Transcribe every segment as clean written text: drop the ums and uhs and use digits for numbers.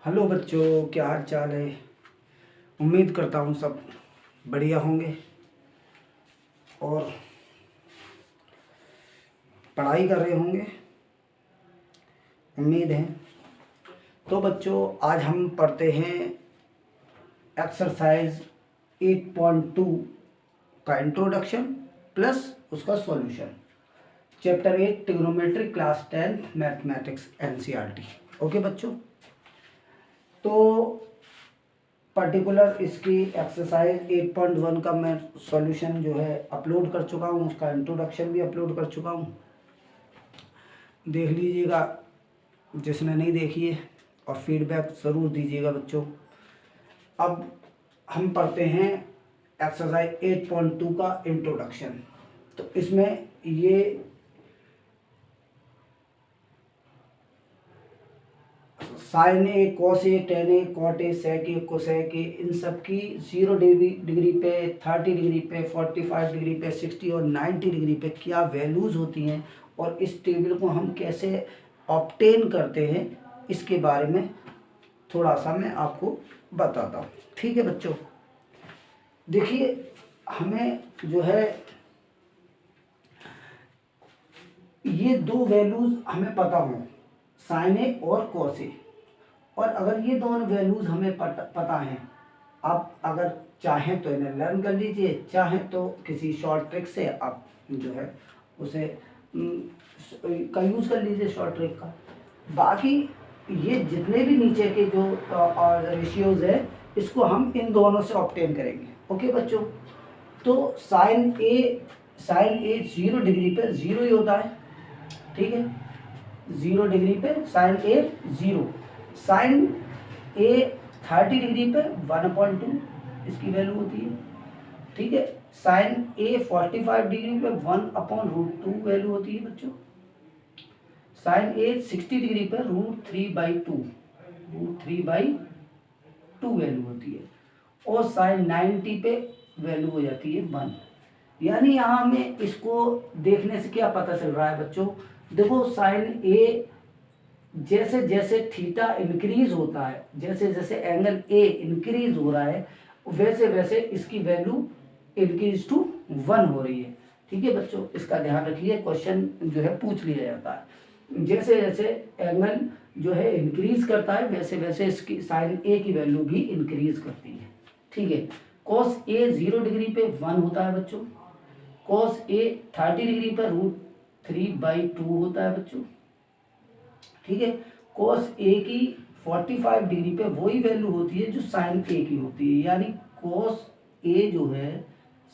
Hello बच्चों, क्या हाल चाल है। उम्मीद करता हूँ सब बढ़िया होंगे और पढ़ाई कर रहे होंगे, उम्मीद है। तो बच्चों, आज हम पढ़ते हैं एक्सरसाइज 8.2 का इंट्रोडक्शन प्लस उसका solution, chapter 8 trigonometry, class 10 mathematics NCERT. Okay बच्चों, तो पर्टिकुलर इसकी एक्सरसाइज 8.1 का मैं सॉल्यूशन जो है अपलोड कर चुका हूँ, उसका इंट्रोडक्शन भी अपलोड कर चुका हूँ, देख लीजिएगा जिसने नहीं देखी है, और फीडबैक ज़रूर दीजिएगा बच्चों। अब हम पढ़ते हैं एक्सरसाइज 8.2 का इंट्रोडक्शन। तो इसमें ये sine A, cos A, tan A, cot A, sec A, cosec A, इन सब की 0 डिग्री पे, 30 डिग्री पे, 45 डिग्री पे, 60 और 90 डिग्री पे क्या वैल्यूज़ होती हैं और इस टेबल को हम कैसे ऑब्टेन करते हैं, इसके बारे में थोड़ा सा मैं आपको बताता हूँ। ठीक है बच्चों, देखिए हमें जो है ये दो वैल्यूज़ हमें पता हों, साइन ए और कॉस ए, और अगर ये दोनों वैल्यूज़ हमें पता हैं, आप अगर चाहें तो इन्हें लर्न कर लीजिए, चाहें तो किसी शॉर्ट ट्रिक से आप जो है उसे का यूज़ कर लीजिए, शॉर्ट ट्रिक का। बाकी ये जितने भी नीचे के जो रेशियोज़ है, इसको हम इन दोनों से ऑब्टेन करेंगे। ओके बच्चों, तो साइन ए 0 डिग्री पे 0 ही होता है, ठीक है। 0 डिग्री पे साइन ए 0, साइन ए 30 डिग्री पे 1/2 इसकी वैल्यू होती है, ठीक है। साइन ए 45 डिग्री पे 1/√2 वैल्यू होती है बच्चों। साइन ए 60 डिग्री पे √3/2 वैल्यू होती है, और साइन 90 पे वैल्यू हो जाती है 1। यानी यहाँ हमें इसको देखने से क्या पता चल रहा है बच्चों, देखो साइन ए जैसे जैसे थीटा इंक्रीज होता है, जैसे जैसे एंगल ए इंक्रीज हो रहा है, वैसे वैसे इसकी वैल्यू इंक्रीज टू 1 हो रही है। ठीक है बच्चों, इसका ध्यान रखिए, क्वेश्चन जो है पूछ लिया जाता है। जैसे जैसे एंगल जो है इंक्रीज करता है, वैसे वैसे इसकी साइन ए की वैल्यू भी इंक्रीज करती है। ठीक है, कॉस ए 0 डिग्री पे 1 होता है बच्चों, कॉस ए 30 डिग्री पर √3/2 होता है बच्चों। ठीक है, कॉस ए की 45 डिग्री पे वही वैल्यू होती है जो साइन ए की होती है, यानी कॉस ए जो है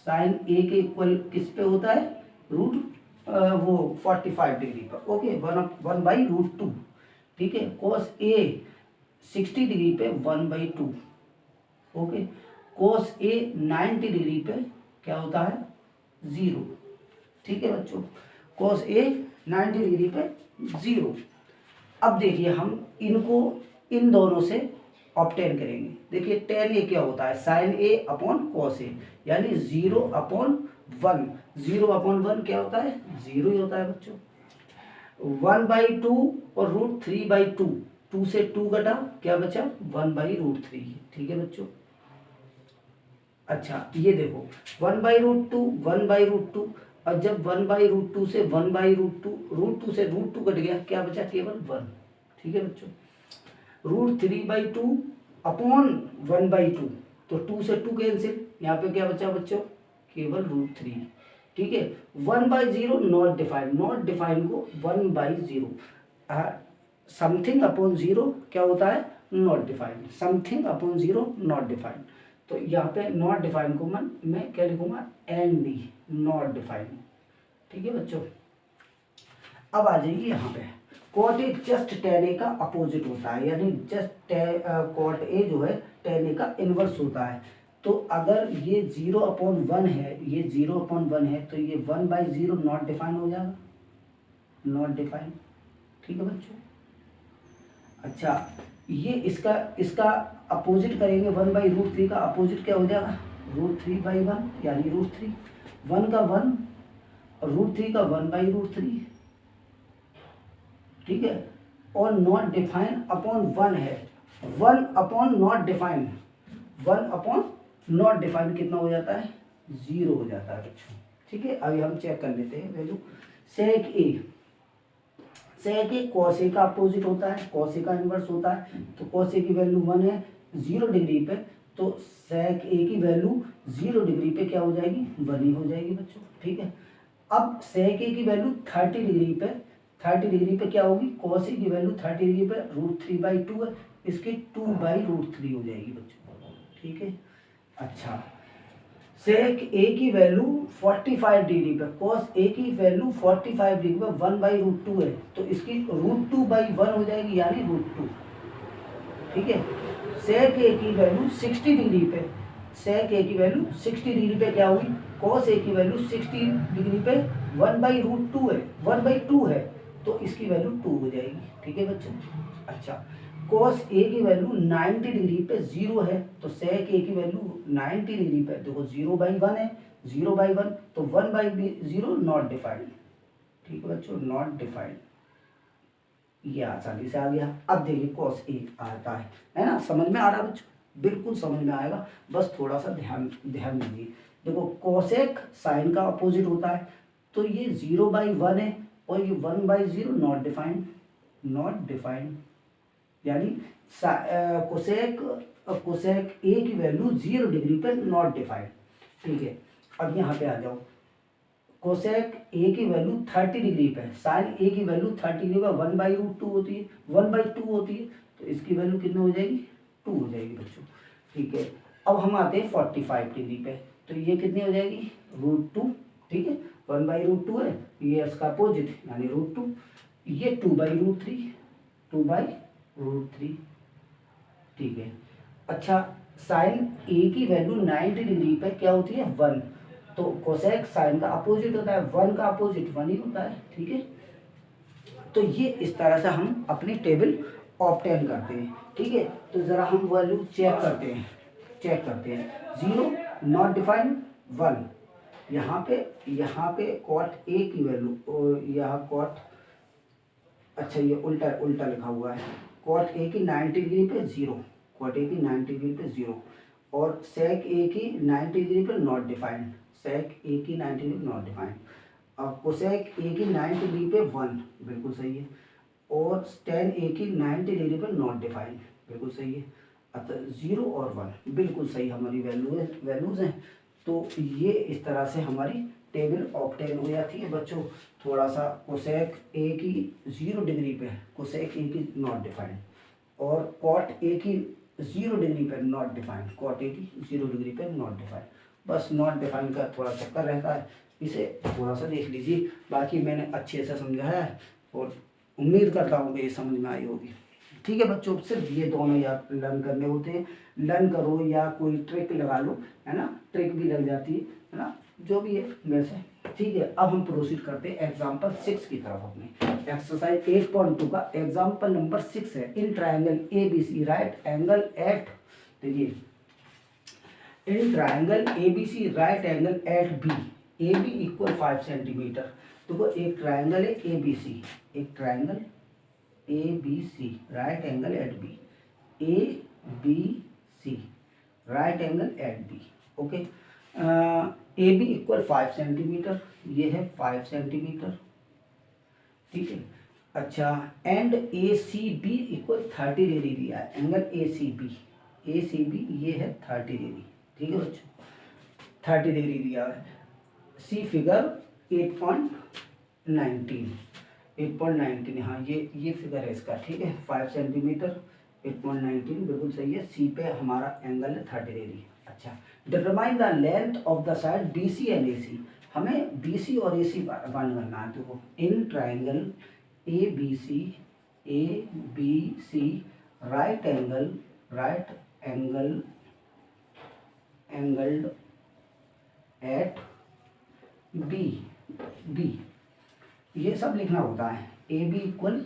साइन ए के इक्वल किस पे होता है, वो 45 डिग्री पर। ओके, 1/√2। ठीक है, कॉस ए 60 डिग्री पे 1/2। ओके, कॉस ए 90 डिग्री पे क्या होता है, 0। ठीक है बच्चों, कॉस ए 90 डिग्री पे 0। अब देखिए हम इनको इन दोनों से ऑब्टेन करेंगे। देखिए टेन ए क्या होता है, sign A upon cos A, यानी 0/1। 0/1 क्या होता है, 0 ही होता है बच्चों। 1/2 और √3/2, 2 से 2 घटा, क्या बचा, 1/√3। ठीक है बच्चों। अच्छा ये देखो 1/√2, 1/√2, और जब 1/√2 से 1/√2 से √2 कट गया, क्या बचा, केवल 1। ठीक है बच्चों, √3/2 अपॉन 1/2, तो 2 से 2 कैंसिल, यहाँ पे क्या बचा बच्चों, केवल √3। ठीक है, 1/0 नॉट डिफाइंड, नॉट डिफाइंड को 1/0, समथिंग अपॉन 0 क्या होता है, not defined, something upon 0 not defined. तो यहाँ पे नॉट डिफाइंड को मैं क्या लिखूंगा, ND, नॉट डिफाइंड। ठीक है बच्चों, अब आ जाइए यहाँ पे, कॉट ए जस्ट टेन ए का अपोजिट होता है, यानी जस्ट कॉट ए जो है टेन ए का इनवर्स होता है। तो अगर ये 0/1 है, ये 0/1 है, तो ये 1/0 नॉट डिफाइंड हो जाएगा, नॉट डिफाइंड। ठीक है बच्चों। अच्छा ये इसका अपोजिट करेंगे, 1/√3 का अपोजिट क्या हो जाएगा, √3/1, यानी √3। 1 का 1 और √3 का 1/√3। ठीक है, और नॉट डिफाइंड अपॉन 1 है, one upon not defined, one upon not defined कितना हो जाता है, 0 हो जाता है बच्चों। ठीक है, अभी हम चेक कर लेते हैं वैल्यू। सेक ए, सेक ए कॉस ए का अपोजिट होता है, कॉस ए का इनवर्स होता है। तो कॉस ए की वैल्यू 1 है 0 डिग्री पे, तो सेक ए की वैल्यू 0 डिग्री पे क्या हो जाएगी, 1 ही हो जाएगी बच्चों। ठीक है, अब सेक ए की वैल्यू 30 डिग्री पे, 30 डिग्री पे क्या होगी, कॉस ए की वैल्यू 30 डिग्री पे √3/2 है, इसकी 2/√3 हो जाएगी बच्चों। ठीक है, अच्छा सेक ए की वैल्यू 45 डिग्री पे, कॉस ए की वैल्यू 45 डिग्री पे 1/√2 है, तो इसकी √2/1 हो जाएगी, यानी √2। ठीक है, सेक ए की वैल्यू 60 डिग्री पे, सेक ए की वैल्यू 60 डिग्री पे क्या हुई, कॉस ए की वैल्यू 60 डिग्री पे 1/√2 है, 1/2 है, तो इसकी वैल्यू 2 हो जाएगी। ठीक है बच्चों, अच्छा कॉस ए की वैल्यू 90 डिग्री पे 0 है, तो सेक ए की वैल्यू 90 डिग्री पे देखो 0/1 है, 0/1 तो 1/0 नॉट डिफाइंड। ठीक है बच्चों, नॉट डिफाइंड, ये आसानी से आ गया। अब देखिए कॉस ए आता है ना, समझ में आ रहा है बच्चों, बिल्कुल समझ में आएगा, बस थोड़ा सा ध्यान ध्यान दीजिए। देखो कोसेक साइन का अपोजिट होता है, तो ये 0/1 है और ये 1/0 नॉट डिफाइंड, नॉट डिफाइंड, यानी कोसेक कोसेक ए की वैल्यू 0 डिग्री पर नॉट डिफाइंड। ठीक है, अब यहाँ पे आ जाओ, कोसेक ए की वैल्यू 30 डिग्री पे, साइन ए की वैल्यू 30 डिग्री पे 1/√2 होती है, 1/2 होती है, तो इसकी वैल्यू कितनी हो जाएगी, 2 हो जाएगी बच्चों। ठीक है, अब हम आते हैं 45 डिग्री पे, तो ये कितनी हो जाएगी, √2। ठीक है, 1/√2 है, ये इसका अपोजिट यानी √2, ये 2/√3, 2/√3। ठीक है, अच्छा साइन ए की वैल्यू 90 डिग्री पे क्या होती है, 1, तो कोसेक साइन का अपोजिट होता है, 1 का अपोजिट 1 ही होता है। ठीक है, तो ये इस तरह से हम अपनी टेबल ऑब्टेन करते हैं। ठीक है, तो ज़रा हम वैल्यू चेक करते हैं, 0 नॉट डिफाइंड 1, यहाँ पे कॉट ए की वैल्यू, यहाँ कॉट, अच्छा ये उल्टा उल्टा लिखा हुआ है, कॉट ए की 90 डिग्री पे 0, कॉट ए की 90 डिग्री पे 0, और सेक ए की 90 डिग्री पे नॉट डिफाइंड, सेक ए की 90 डिग्री नॉट डिफाइंड, और कोसेक ए की 90 डिग्री पे 1, बिल्कुल सही है, और टेन ए की 90 डिग्री पे नॉट डिफाइंड, बिल्कुल सही है। अतः 0 और 1 बिल्कुल सही हमारी वैल्यूज़ हैं। तो ये इस तरह से हमारी टेबल ऑब्टेन हो जाती है बच्चों। थोड़ा सा कोसेक ए की 0 डिग्री पे, कोसेक ए की नॉट डिफाइंड, और कॉट ए की 0 डिग्री पे नॉट डिफाइंड, कॉट ए की 0 डिग्री पे नॉट डिफाइंड, बस नॉट डिफाइंड का थोड़ा चक्कर रहता है, इसे थोड़ा सा देख लीजिए। बाकी मैंने अच्छे से समझाया है और उम्मीद करता हूँ कि ये समझ में आई होगी। ठीक है बच्चों, सिर्फ ये दोनों याद लर्न करने होते हैं, लर्न करो या कोई ट्रिक लगा लो, है ना, ट्रिक भी लग जाती है ना, जो भी है वैसे। ठीक है, अब हम प्रोसीड करते हैं एग्जाम्पल 6 की तरफ अपने। एक्सरसाइज 8.2 का एग्जाम्पल नंबर 6 है, in triangle A B C right angle at, देखिए in triangle A B C right angle at B, A B equal 5 centimetre. देखो एक ट्राइंगल है ए बी सी, एक triangle A B C right angle at B, A B C right angle at B, okay. A B equal 5 centimetre, ये है 5 centimetre. ठीक है, अच्छा and A C B equal 30 degree दिया है, angle A C B ये है 30 degree. ठीक है बच्चों, 30 डिग्री दिया है। सी फिगर 8.19, हाँ ये फिगर है इसका। ठीक है, 5 सेंटीमीटर 8.19 बिल्कुल सही है। सी पे हमारा एंगल है 30 डिग्री। अच्छा, determine the length of the side B C and A C, हमें बी सी और ए सी फाइंड करना है। देखो in triangle A B C right angled at B, ये सब लिखना होता है। ए बी इक्वल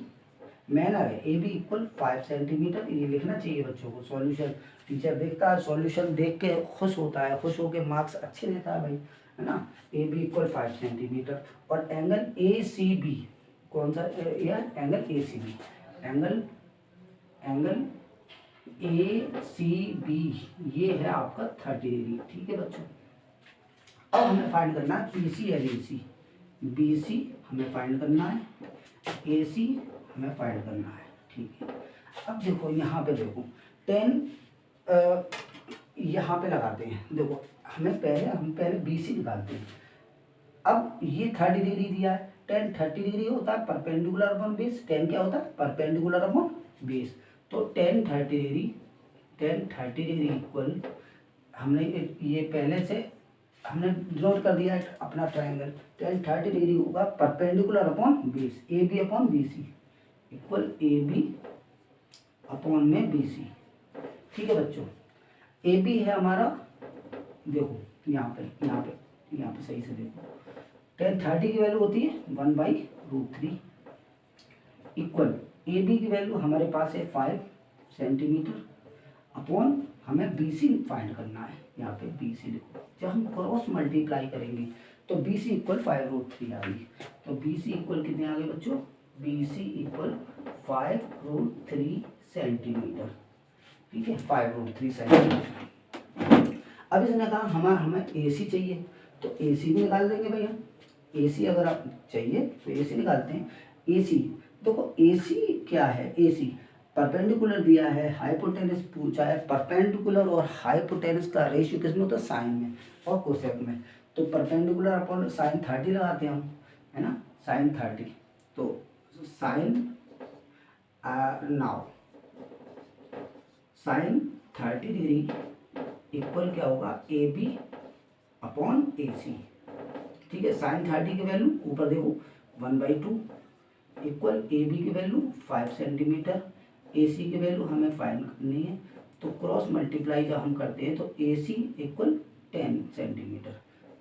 मैनर है, ए बी इक्वल 5 सेंटीमीटर, ये लिखना चाहिए बच्चों को। सॉल्यूशन टीचर देखता है, सॉल्यूशन देख के खुश होता है, खुश होके मार्क्स अच्छे देता है भाई, है ना। ए बी इक्वल 5 सेंटीमीटर, और एंगल ए सी बी कौन सा, यह angle A C B, angle ACB ये है आपका 30 डिग्री। ठीक है बच्चों, अब हमें फाइंड करना है BC और AC। BC हमें फाइंड करना है, AC हमें फाइंड करना है। ठीक है, अब देखो यहाँ पे देखो 10 यहाँ पे लगाते हैं। देखो हम पहले BC निकालते हैं। अब ये 30 डिग्री दिया है, 10 30 डिग्री होता है परपेंडिकुलर अपॉन बेस। 10 क्या होता है? Perpendicular upon base. तो 10 30 डिग्री इक्वल, हमने ये पहले से हमने नोट कर दिया है अपना ट्रायंगल। 10 30 डिग्री होगा perpendicular upon base, AB upon BC equal AB upon में BC। ठीक है बच्चों, AB है हमारा, देखो यहाँ पे सही से देखो, 10 30 की वैल्यू होती है 1/√3 इक्वल AB की वैल्यू हमारे पास है 5 सेंटीमीटर अपॉन हमें BC फाइंड करना है। यहाँ पे BC लिखो, जब हम क्रॉस मल्टीप्लाई करेंगे तो BC इक्वल 5√3 आ गई। तो BC इक्वल कितने आ गए बच्चों? BC equal 5√3 centimetre. ठीक है, 5√3 सेंटीमीटर। अब इसने कहा हमें AC चाहिए, तो AC भी निकाल देंगे भैया। AC अगर आप चाहिए तो AC निकालते हैं। AC देखो, AC क्या है? AC परपेंडिकुलर दिया है, हाइपोटेनस पूछा है। परपेंडिकुलर और हाइपोटेनस का रेशियो किसमें होता है? साइन में और कोसेक में। तो परपेंडिकुलर अपॉन साइन 30 लगाते हैं हम, है ना, साइन 30। तो sine now sine 30 degree equal क्या होगा? AB upon AC। ठीक है, साइन 30 की वैल्यू ऊपर देखो 1/2 इक्वल AB की वैल्यू 5 सेंटीमीटर, AC की वैल्यू हमें फाइंड करनी है। तो क्रॉस मल्टीप्लाई जब हम करते हैं तो AC इक्वल 10 सेंटीमीटर।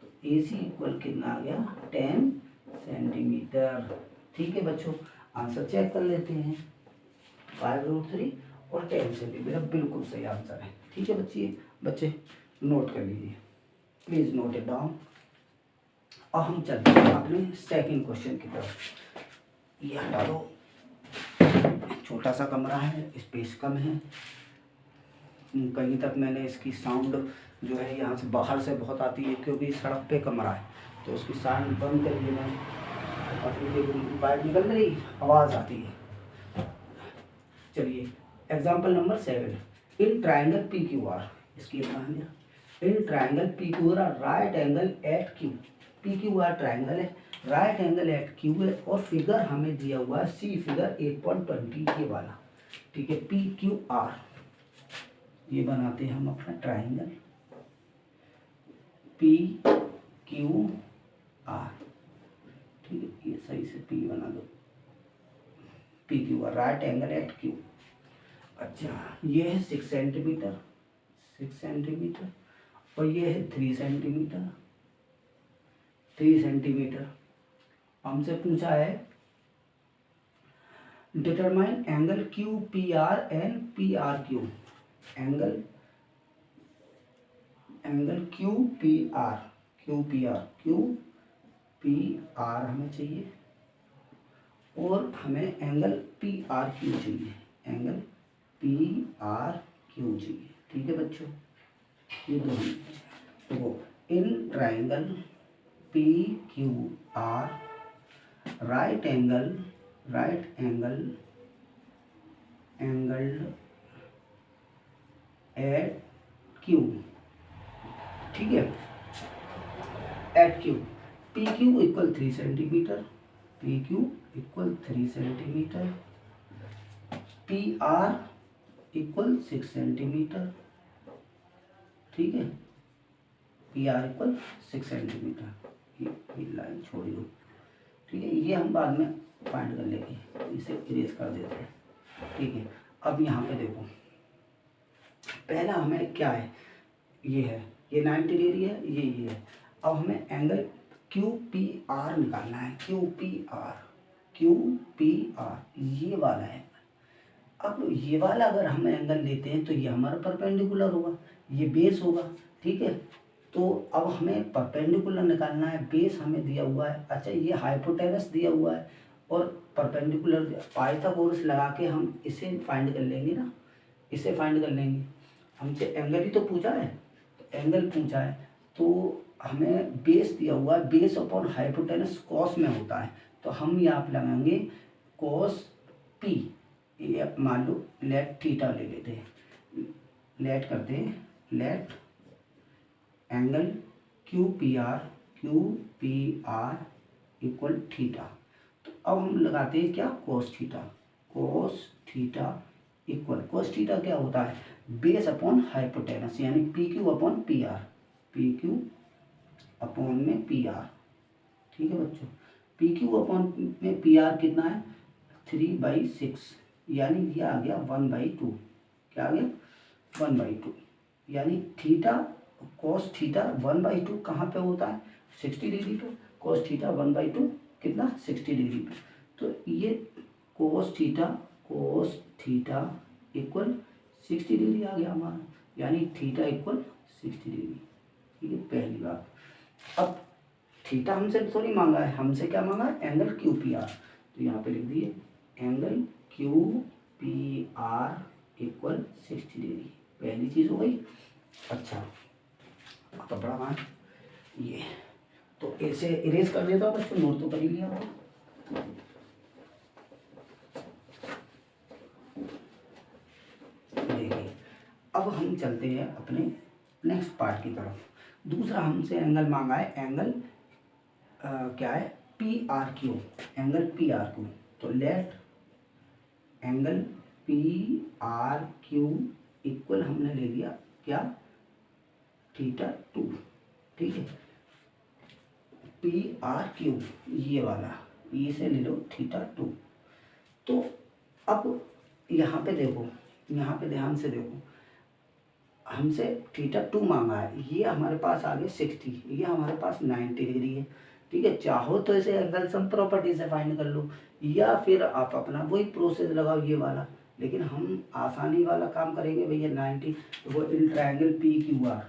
तो AC इक्वल कितना आ गया? 10 सेंटीमीटर। ठीक है बच्चों, आंसर चेक कर लेते हैं। 5√3 और 10 सेंटीमीटर बिल्कुल सही आंसर है। ठीक है बच्चे नोट कर लीजिए, प्लीज़ नोट इट डाउन। और हम चलते हैं अपने सेकंड क्वेश्चन की तरफ। ये हटा दो, छोटा सा कमरा है, स्पेस कम है। कहीं तक मैंने इसकी साउंड जो है यहाँ से बाहर से बहुत आती है, क्योंकि सड़क पे कमरा है, तो उसकी साउंड बंद करिए। मैंने अपनी बाइक निकल रही, आवाज़ आती है। चलिए, example number 7। In triangle PQR, इसकी in triangle PQR right angle at Q। PQR triangle है, राइट एंगल एट Q है, और फिगर हमें दिया हुआ है C फिगर 8.20 ये वाला। ठीक है, PQR ये बनाते हैं हम अपना ट्राइंगल PQR। ठीक है, ये सही से P बना दो, PQR right angle at Q। अच्छा, ये है 6 सेंटीमीटर और ये है 3 सेंटीमीटर। हमसे पूछा है determine angle QPR and PRQ। Angle QPR हमें चाहिए, और हमें एंगल PRQ चाहिए, एंगल PRQ चाहिए। ठीक है बच्चों, ये दोनों। तो in triangle PQR right angle at Q। ठीक है, at Q PQ equal 3 centimetre, PR equal 6 centimetre. ठीक है, PR इक्वल 6 सेंटीमीटर। ये लाइन छोड़ दो। ठीक है, ये हम बाद में फाइंड कर लेंगे, इसे इरेज कर देते हैं। ठीक है, अब यहाँ पे देखो, पहला हमें क्या है, ये 90 डिग्री है, ये है। अब हमें एंगल QPR निकालना है। QPR ये वाला है। अब ये वाला अगर हम एंगल लेते हैं तो ये हमारा परपेंडिकुलर होगा, ये बेस होगा। ठीक है, तो अब हमें परपेंडिकुलर निकालना है, बेस हमें दिया हुआ है। अच्छा, ये हाइपोटेनस दिया हुआ है और परपेंडिकुलर पाइथागोरस लगा के हम इसे फाइंड कर लेंगे ना। इसे फाइंड कर लेंगे। हमसे एंगल ही तो पूछा है, तो एंगल पूछा है तो हमें बेस दिया हुआ है, बेस अपॉन हाइपोटेनस कॉस में होता है, तो हम यहाँ पे लगाएंगे कॉस पी, ये मान लो लेट थीटा ले लेते हैं, लेट करते हैं, let angle Q P are equal theta. तो अब हम लगाते हैं क्या, cos theta, cos theta equal, cos theta क्या होता है, बेस अपॉन हाइपोटेनस, यानी P Q upon P R, P Q upon में पी आर। ठीक है बच्चों, पी क्यू अपॉन में पी आर कितना है 3/6, यानी ये आ गया 1/2, क्या आ गया 1/2, यानी थीटा कॉस थीटा 1/2 कहाँ पे होता है 60 डिग्री पे, कॉस थीटा 1/2 कितना 60 डिग्री पे, तो ये कॉस थीटा इक्वल 60 डिग्री आ गया हमारा, यानी थीटा इक्वल 60 डिग्री। ठीक है, पहली बात। अब थीटा हमसे थोड़ी मांगा है, हमसे क्या मांगा है, एंगल क्यू पी आर, तो यहाँ पे लिख दिए angle Q P are equal 60 degree, पहली चीज़ हो गई। अच्छा, कपड़ा कहाँ है, ये तो ऐसे इरेज कर देता हूँ बच्चों, नोट तो कर ही लिया होगा। देखिए अब हम चलते हैं अपने नेक्स्ट पार्ट की तरफ। दूसरा हमसे एंगल मांगा है, एंगल क्या है P R Q, angle P R Q, तो let angle P R Q equal हमने ले लिया क्या थीटा 2। ठीक है, पी आर क्यू ये वाला, ये से ले लो थीटा 2। तो अब यहाँ पे देखो, यहाँ पे ध्यान से देखो, हमसे थीटा 2 मांगा है, ये हमारे पास आ गए 60, ये हमारे पास 90 डिग्री है। ठीक है, चाहो तो इसे एंगल सम प्रॉपर्टी से फाइंड कर लो, या फिर आप अपना वही प्रोसेस लगाओ ये वाला, लेकिन हम आसानी वाला काम करेंगे भैया 90। तो वो in triangle P Q R,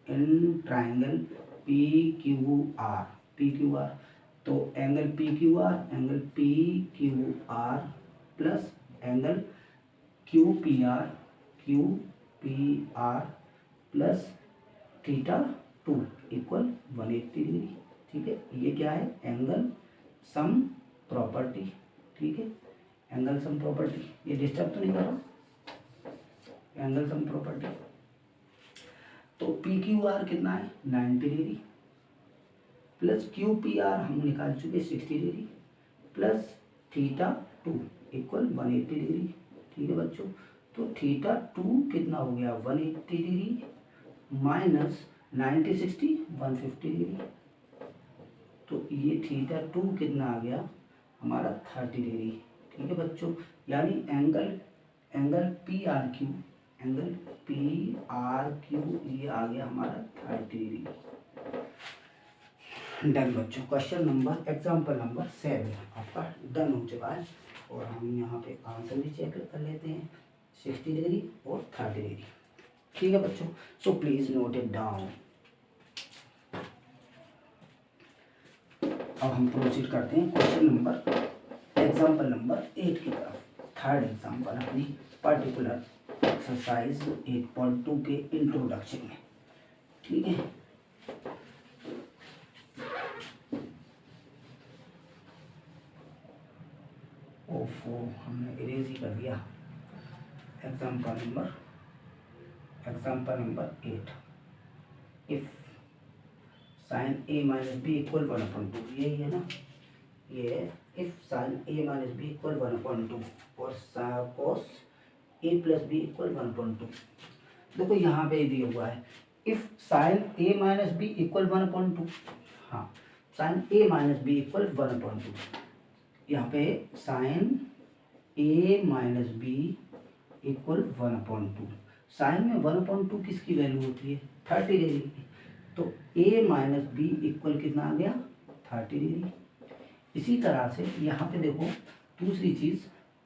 in triangle P Q R, तो angle P Q R plus angle Q P R plus theta 2 equal 180 degree. ठीक है, ये क्या है एंगल सम प्रॉपर्टी। ठीक है, एंगल सम प्रॉपर्टी, ये डिस्टर्ब तो नहीं कर रहा, एंगल सम प्रॉपर्टी। तो पी क्यू आर कितना है 90 degree plus Q P are हम निकाल चुके 60 degree plus theta 2 equal 180 degree. ठीक है बच्चों, तो थीटा 2 कितना हो गया 180 डिग्री माइनस 90 60 150 डिग्री, तो ये थीटा 2 कितना आ गया हमारा 30 डिग्री। ठीक है बच्चों, यानी एंगल पी आर क्यू ये आ गया हमारा 30 डिग्री। डन बच्चों, क्वेश्चन नंबर एग्जाम्पल नंबर 7 आपका डन हो चुका है, और हम यहाँ पे आंसर भी चेक कर लेते हैं 60 डिग्री और 30 डिग्री। ठीक है बच्चों, so please note it down. अब हम प्रोसीड करते हैं क्वेश्चन नंबर एग्जाम्पल नंबर 8 की तरफ, थर्ड एग्जाम्पल अपनी पर्टिकुलर एक्सरसाइज 8.2 के इंट्रोडक्शन में। ठीक है, ओफो हमने इरेज ही कर दिया। Example number 8, if sine A minus B equal 1/2, यही है ना, ये if sine A minus B equal 1/2 और cos A plus B equal 1/2। देखो यहाँ पे दिया हुआ है if sine A minus B equal 1/2, हाँ sine A minus B equal 1/2, यहाँ पे sine A minus B equal 1/2, sine में 1/2 किसकी वैल्यू होती है 30 डिग्री की, तो a माइनस बी इक्वल कितना आ गया 30 डिग्री। इसी तरह से यहाँ पे देखो दूसरी चीज़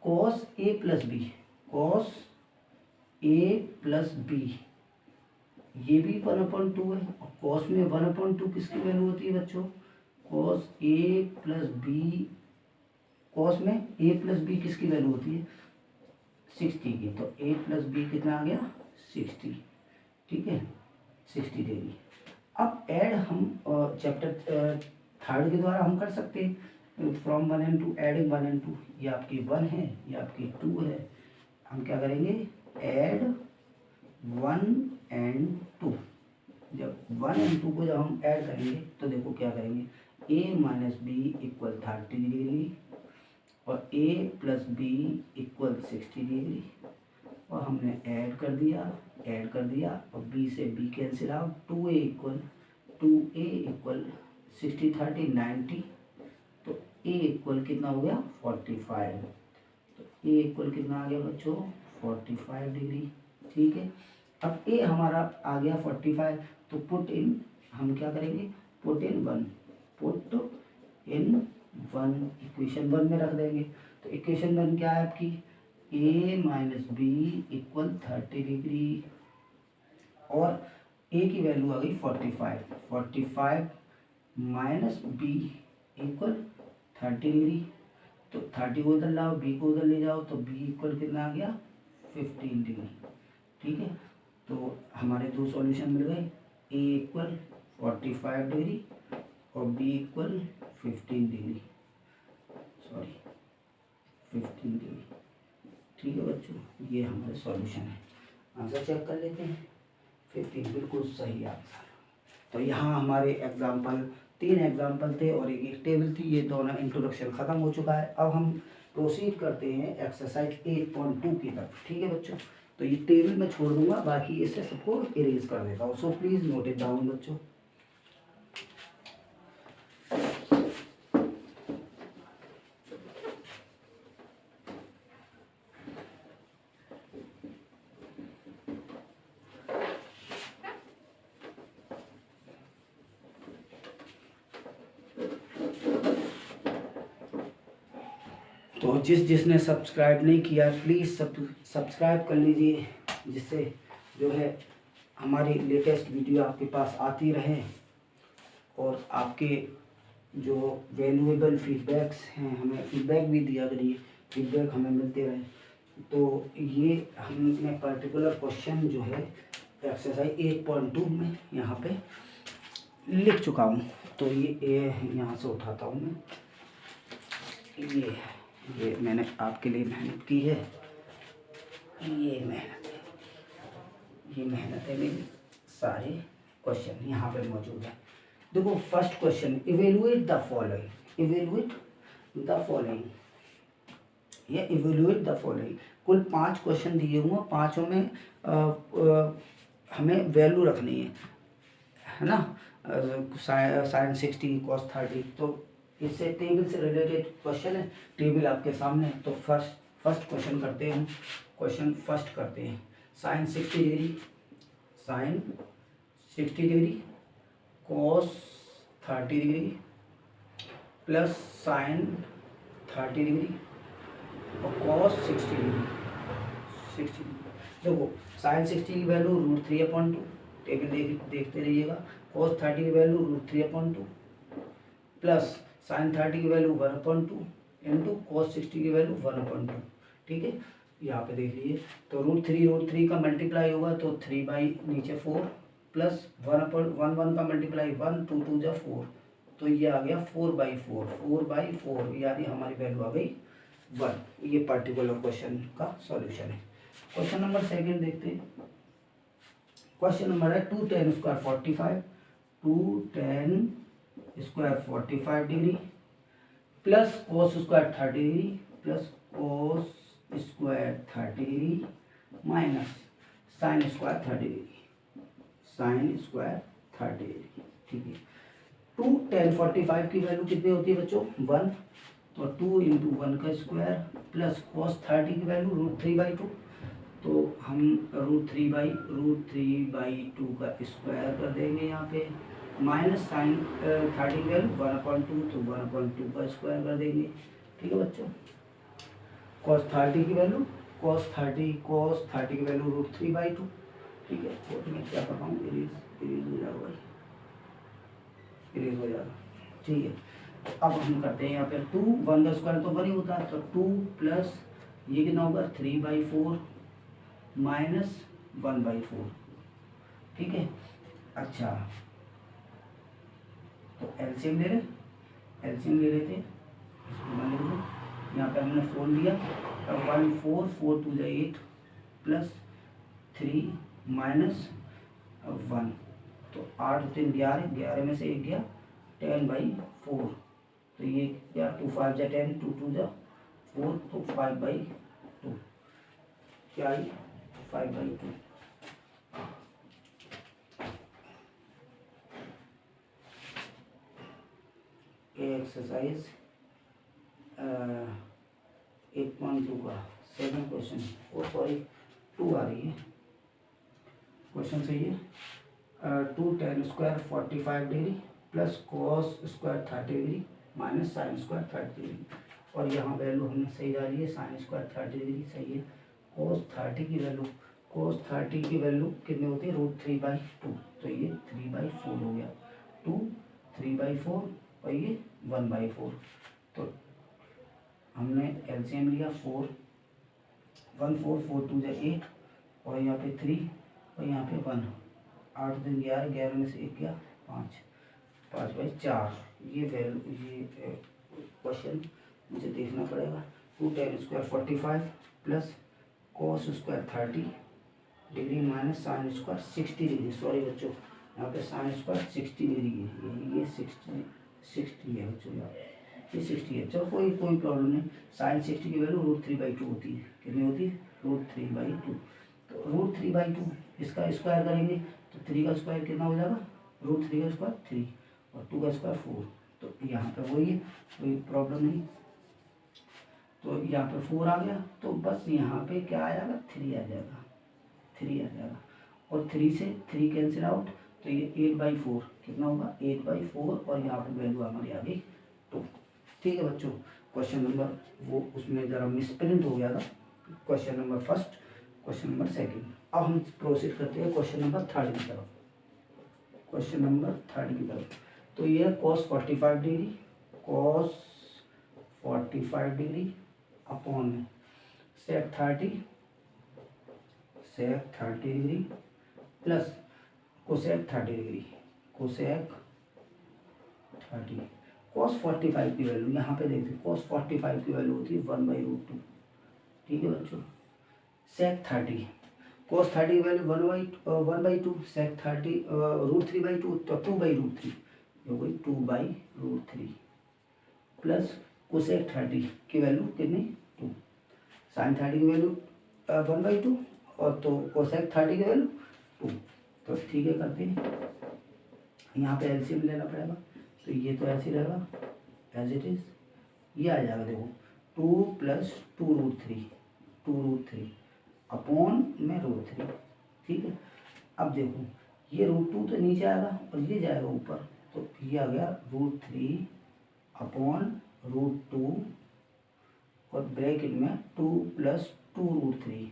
कॉस ए प्लस बी, ये भी 1/2 है, और कॉस में 1/2 किसकी वैल्यू होती है बच्चों, cos A plus B, cos में a प्लस बी किसकी वैल्यू होती है 60 की, तो a प्लस बी कितना आ गया 60, ठीक है 60 डिग्री। अब ऐड हम चैप्टर थर्ड के द्वारा हम कर सकते हैं, फ्रॉम 1 and 2, एडिंग 1 and 2, ये आपकी 1 है ये आपकी 2 है, हम क्या करेंगे ऐड 1 and 2। जब 1 and 2 को जब हम ऐड करेंगे तो देखो क्या करेंगे, a minus B equal 30 degree और a plus B equal 60 degree, और हमने ऐड कर दिया और b से b cancel out, 2a equal 60 30 90, तो a इक्वल कितना हो गया 45, तो a इक्वल कितना आ गया बच्चों 45 डिग्री, ठीक है। अब a हमारा आ गया 45, तो पुट इन हम क्या करेंगे पुट इन 1 इक्वेशन 1 में रख देंगे, तो इक्वेशन 1 क्या है आपकी a minus B equal 30 degree और a की वैल्यू आ गई 45 माइनस बी इक्वल 30 डिग्री, तो 30 को उधर लाओ b को उधर ले जाओ, तो b इक्वल कितना आ गया 15 डिग्री, ठीक है। तो हमारे दो सॉल्यूशन मिल गए, a इक्वल 45 डिग्री और b equal 15 degree, sorry 15 degree, ठीक है बच्चों, ये हमारे सॉल्यूशन है। आंसर चेक कर लेते हैं, 15 बिल्कुल सही आंसर। तो यहाँ हमारे एग्जाम्पल 3 एग्जाम्पल थे और एक टेबल थी, ये दोनों इंट्रोडक्शन ख़त्म हो चुका है। अब हम प्रोसीड करते हैं एक्सरसाइज 8.2 की तरफ, ठीक है बच्चों। तो ये टेबल मैं छोड़ दूंगा, बाकी इससे सबको इरेज कर देता हूँ, so please note it down बच्चों। तो जिसने सब्सक्राइब नहीं किया प्लीज़ सब्सक्राइब कर लीजिए, जिससे जो है हमारी लेटेस्ट वीडियो आपके पास आती रहे और आपके जो वैल्यूएबल फीडबैक्स हैं हमें फीडबैक भी दिया करिए, फीडबैक हमें मिलते रहे। तो ये हमने पर्टिकुलर क्वेश्चन जो है एक्सरसाइज 8.2 में यहाँ पे लिख चुका हूँ, तो ये यहाँ से उठाता हूँ मैं, ये मैंने आपके लिए मेहनत की है, ये मेहनत है मेरी, सारे क्वेश्चन यहाँ पे मौजूद है। देखो first question, evaluate the following, कुल 5 क्वेश्चन दिए हुए हैं, पाँचों में हमें वैल्यू रखनी है ना, साइन 60 कॉस 30, तो इससे टेबल से रिलेटेड क्वेश्चन है, टेबल आपके सामने है। तो फर्स्ट क्वेश्चन करते हैं, क्वेश्चन फर्स्ट करते हैं, sine 60 degree cos 30 degree plus sine 30 degree और कॉस 60 डिग्री। देखो साइन 60 की वैल्यू √3/2, टेबल देखते रहिएगा, कॉस 30 की वैल्यू √3/2 प्लस साइन 30 की वैल्यू 1/2 इंटू कॉस 60 की वैल्यू 1/2, ठीक है। यहाँ पे देख लीजिए, तो √3 का मल्टीप्लाई होगा तो 3 बाई नीचे 4 प्लस 1 का मल्टीप्लाई 1 2 2 जा 4, तो ये आ गया 4/4 यानी हमारी वैल्यू आ गई 1। ये पर्टिकुलर क्वेश्चन का सॉल्यूशन है। क्वेश्चन नंबर सेकंड देखते हैं। क्वेश्चन नंबर है 2 tan square 45, 2 tan square 45 degree plus cos square 30 degree plus cos square 30 degree minus sine square 30 degree, ठीक है। 2 tan 45 की वैल्यू कितनी होती है बच्चों 1, तो 2 × 1 का स्क्वायर प्लस कॉस 30 की वैल्यू √3/2, तो हम √3/2 का स्क्वायर कर देंगे यहाँ पे, माइनस साइन 30 की वैल्यू 1/2, तो 1/2 का स्क्वायर कर देंगे, ठीक है बच्चों। cos 30 की वैल्यू cos 30 की वैल्यू √3/2, ठीक है। तो मैं क्या कर रहा हूँ, इरेज हो जाएगा, ठीक है। अब हम करते हैं यहाँ पे 2 1 का स्क्वायर तो 1 ही होता है, तो 2 प्लस ये कितना होगा 3/4 माइनस 1/4। ठीक है, अच्छा तो एलसीएम ले रहे थे, इसको 1 लिख दो। यहाँ पे हमने 4 लिया, अब 1 4 4 2 जा 8 प्लस 3 माइनस 1, तो 8 3 11, 11 में से 1 गया 10/4, तो ये क्या 2 5 जा 10, 2 2 जा 4, तो 5/2, क्या आई 5/2। एक्सरसाइज 8.2 का 7 क्वेश्चन, ओ सॉरी 2 आ रही है, क्वेश्चन सही है। 2 tan square 45 degree plus cos square 30 degree minus sine square 30 degree, और यहाँ वैल्यू हमने सही डाली है, साइन स्क्वायर 30 डिग्री सही है। cos 30 की वैल्यू कितनी होती है √3/2, तो ये 3/4 हो गया, 2 3/4 और ये 1/4, तो हमने एलसीएम लिया 4 1 4 4 2 जा 8, और यहाँ पे 3 और यहाँ पे 1, 8 दिन 11, 11 में से 1 गया 5, 5/4। ये वैल्यू, ये क्वेश्चन मुझे देखना पड़ेगा। 2 tan square 45 plus cos square 30 degree minus sine square 60 degree, sorry बच्चों यहाँ पे साइन स्क्वायर 60 डिग्री है, ये 60 है बच्चों, ये 60 है। चलो कोई प्रॉब्लम नहीं, साइन 60 की वैल्यू √3/2 होती है, कितनी होती है √3/2, तो √3/2 इसका स्क्वायर करेंगे तो 3 का स्क्वायर कितना हो जाएगा, √3 का स्क्वायर 3 और 2 का स्क्वायर 4, तो यहाँ पे वही है, कोई प्रॉब्लम नहीं। तो यहाँ पे 4 आ गया, तो बस यहाँ पे क्या आ जाएगा 3 आ जाएगा, और 3 से 3 कैंसिल आउट, तो ये 8/4 कितना होगा 8/4, और यहाँ पे वैल्यू हमारी आ गई 2। ठीक है बच्चों, क्वेश्चन नंबर वो उसमें ज़रा मिसप्रिंट हो गया था, question number first, question number second. अब हम प्रोसीड करते हैं क्वेश्चन नंबर थर्ड की तरफ, तो ये cos 45 degree upon sec 30 degree plus cosec 30 degree, cos 45 की वैल्यू यहाँ पे देखते हैं, cos 45 की वैल्यू होती है 1/√2। ठीक है बच्चों, sec 30 cos 30 की वैल्यू 1/2, sec 30 √3/2, तो 2/√3, ये वही 2/√3 प्लस cosec 30 की वैल्यू कितनी 2, sin 30 की वैल्यू 1/2 और तो cosec 30 की वैल्यू 2, तो ठीक है करते हैं। यहाँ पे एलसीएम लेना पड़ेगा, तो ये तो ऐसे ही रहेगा एज इट इज, ये आ जाएगा देखो 2 + 2√3 अपॉन में √3। ठीक है, अब देखो ये √2 तो नीचे आएगा और ये जाएगा ऊपर, तो ये आ गया √3 अपॉन √2 और ब्रैकेट में 2 + 2√3।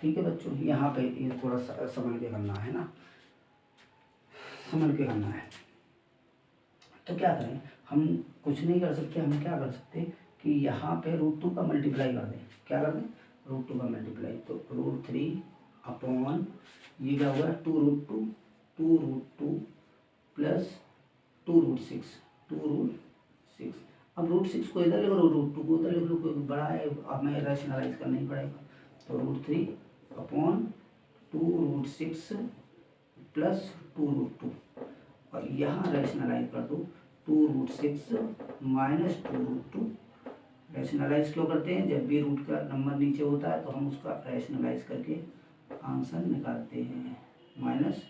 ठीक है बच्चों, यहाँ पे ये थोड़ा संभल के करना है ना, तो क्या करें, हम कुछ नहीं कर सकते, हम क्या कर सकते कि यहाँ पे √2 का मल्टीप्लाई कर दें, क्या कर दें √2 का मल्टीप्लाई, तो √3 अपॉन ये क्या होगा 2√2 प्लस 2√6। अब √6 को इधर लिख लो, √2 को उधर लिख लो, कोई बड़ा है अब हमें रैशनलाइज करना ही पड़ेगा, तो √3 अपॉन 2√6 प्लस 2√2, और यहाँ रैशनलाइज कर दो 2√6 माइनस 2√2। रैशनलाइज क्यों करते हैं, जब भी रूट का नंबर नीचे होता है तो हम उसका रैशनलाइज करके आंसर निकालते हैं, माइनस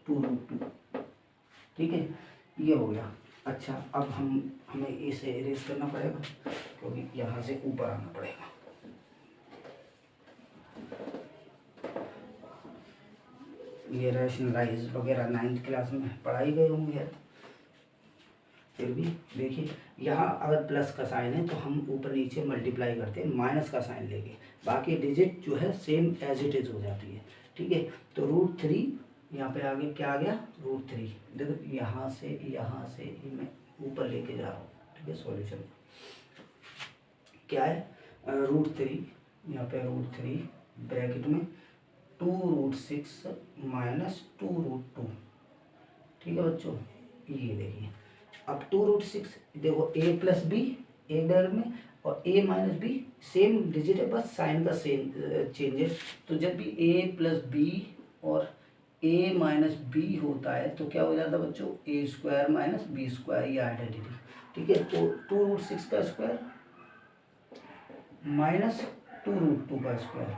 2√2। ठीक है, ये हो गया। अच्छा, अब हमें इसे इरेज करना पड़ेगा क्योंकि यहाँ से ऊपर आना पड़ेगा। ये रैशनलाइज वगैरह 9th क्लास में पढ़ाई गए होंगे, फिर भी देखिए यहाँ अगर प्लस का साइन है तो हम ऊपर नीचे मल्टीप्लाई करते हैं माइनस का साइन लेके, बाकी डिजिट जो है सेम एज इट इज हो जाती है। ठीक है, तो √3 यहाँ पे आगे क्या आ गया √3, देखो यहाँ से मैं ऊपर लेके जा रहा हूँ। ठीक है, सॉल्यूशन क्या है √3, यहाँ पे √3 ब्रैकेट में 2√6 माइनस 2√2। ठीक है बच्चों, ये देखिए अब 2√6 देखो a प्लस बी एक ब्रैकेट में और a minus B same digit है, बस साइन का सेम चेंज है। तो जब भी a प्लस बी और a माइनस बी होता है तो क्या हो जाता है बच्चों, a² माइनस b², ये आइडेंटिटी। ठीक है, तो 2√6 का स्क्वायर माइनस 2√2 का स्क्वायर।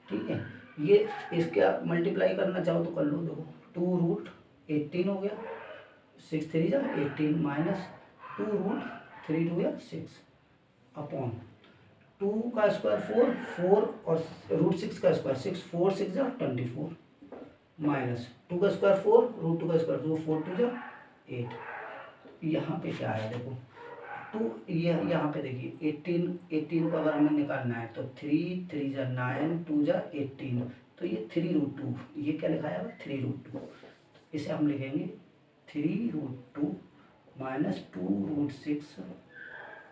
ठीक है, ये इसका मल्टीप्लाई करना चाहो तो कर लो। देखो 2√18 हो गया, 6 3 जा 18 माइनस 2√3 2 या 6 अपॉन 2 का स्क्वायर 4 और √6 का स्क्वायर 6 4 6 जा 24 माइनस 2 का स्क्वायर 4 √2 का स्क्वायर 4 2 जा 8। यहाँ पे क्या आया देखो, तो ये यहाँ पे देखिए 18 को अगर हमें निकालना है तो 3 3 जा 9 2 जा 18, तो ये 3√2, ये क्या लिखा है 3√2। इसे हम लिखेंगे 3√2 माइनस 2√6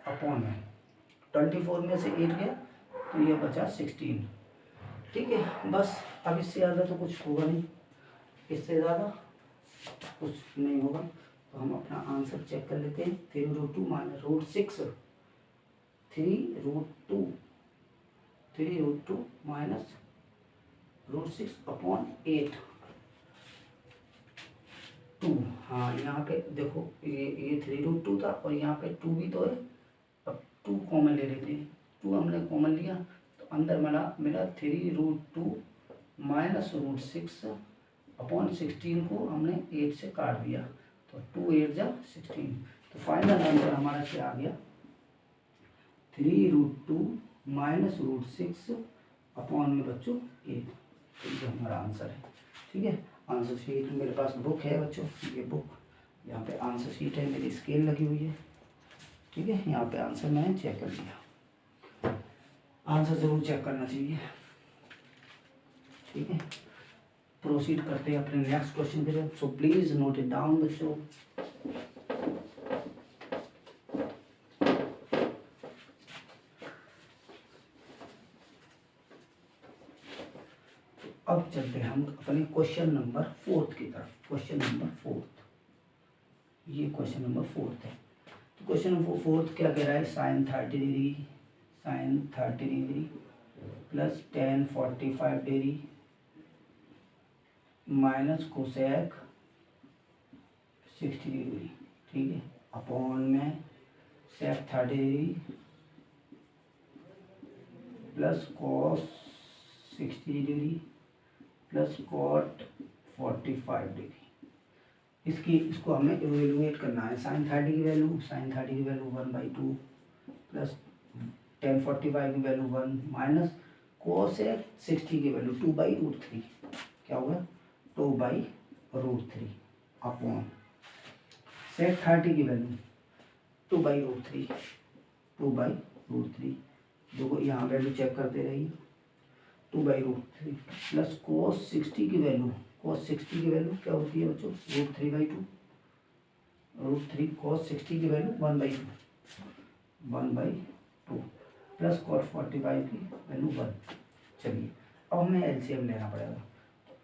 अपॉन में 24 में से 8 गया तो ये बचा 16। ठीक है, बस अब इससे ज़्यादा तो कुछ होगा नहीं, इससे ज़्यादा कुछ नहीं होगा। तो हम अपना आंसर चेक कर लेते हैं। 3√2 माइनस √6 3√2 माइनस √6 अपॉन 8 2। हाँ, यहाँ पे देखो ये 3√2 था और यहाँ पे 2 भी तो है। अब 2 कॉमन ले लेते हैं, 2 हमने कॉमन लिया तो अंदर मिला 3√2 माइनस √6 अपॉन 16 को हमने 8 से काट दिया तो 2 8 जा 16। तो फाइनल आंसर हमारा क्या आ गया, 3√2 माइनस √6 अपॉन में बच्चों 8। तो ये हमारा आंसर है। ठीक है, आंसर शीट मेरे पास बुक है बच्चों, ये बुक, यहाँ पे आंसर शीट है, मेरी स्केल लगी हुई है। ठीक है, यहाँ पे आंसर मैंने चेक कर लिया। आंसर ज़रूर चेक करना चाहिए। ठीक है, प्रोसीड करते हैं अपने नेक्स्ट क्वेश्चन के लिए। So please note it down बच्चों। अब चलते हैं हम अपने क्वेश्चन नंबर 4 की तरफ। क्वेश्चन नंबर 4, ये क्वेश्चन नंबर 4 है। तो क्वेश्चन नंबर 4 क्या कह रहा है, sin 30 degree plus tan 45 degree minus cosec 60 degree. ठीक है, अपॉन में sec 30 degree plus cos 60 degree plus cot 45 degree. इसको हमें इवेलुएट करना है। sin 30 की वैल्यू 1/2 प्लस tan 45 की वैल्यू 1 माइनस कोसेक 60 की वैल्यू 2/√3। क्या होगा 2/√3 अपॉन सेक 30 की वैल्यू 2/√3 देखो यहाँ वैल्यू चेक करते रहिए। 2/√3 प्लस कोस 60 की वैल्यू क्या होती है बच्चों, √3/2। √3 cos 60 की वैल्यू 1/2 प्लस cot 45 की वैल्यू 1। चलिए अब हमें एलसीएम लेना पड़ेगा।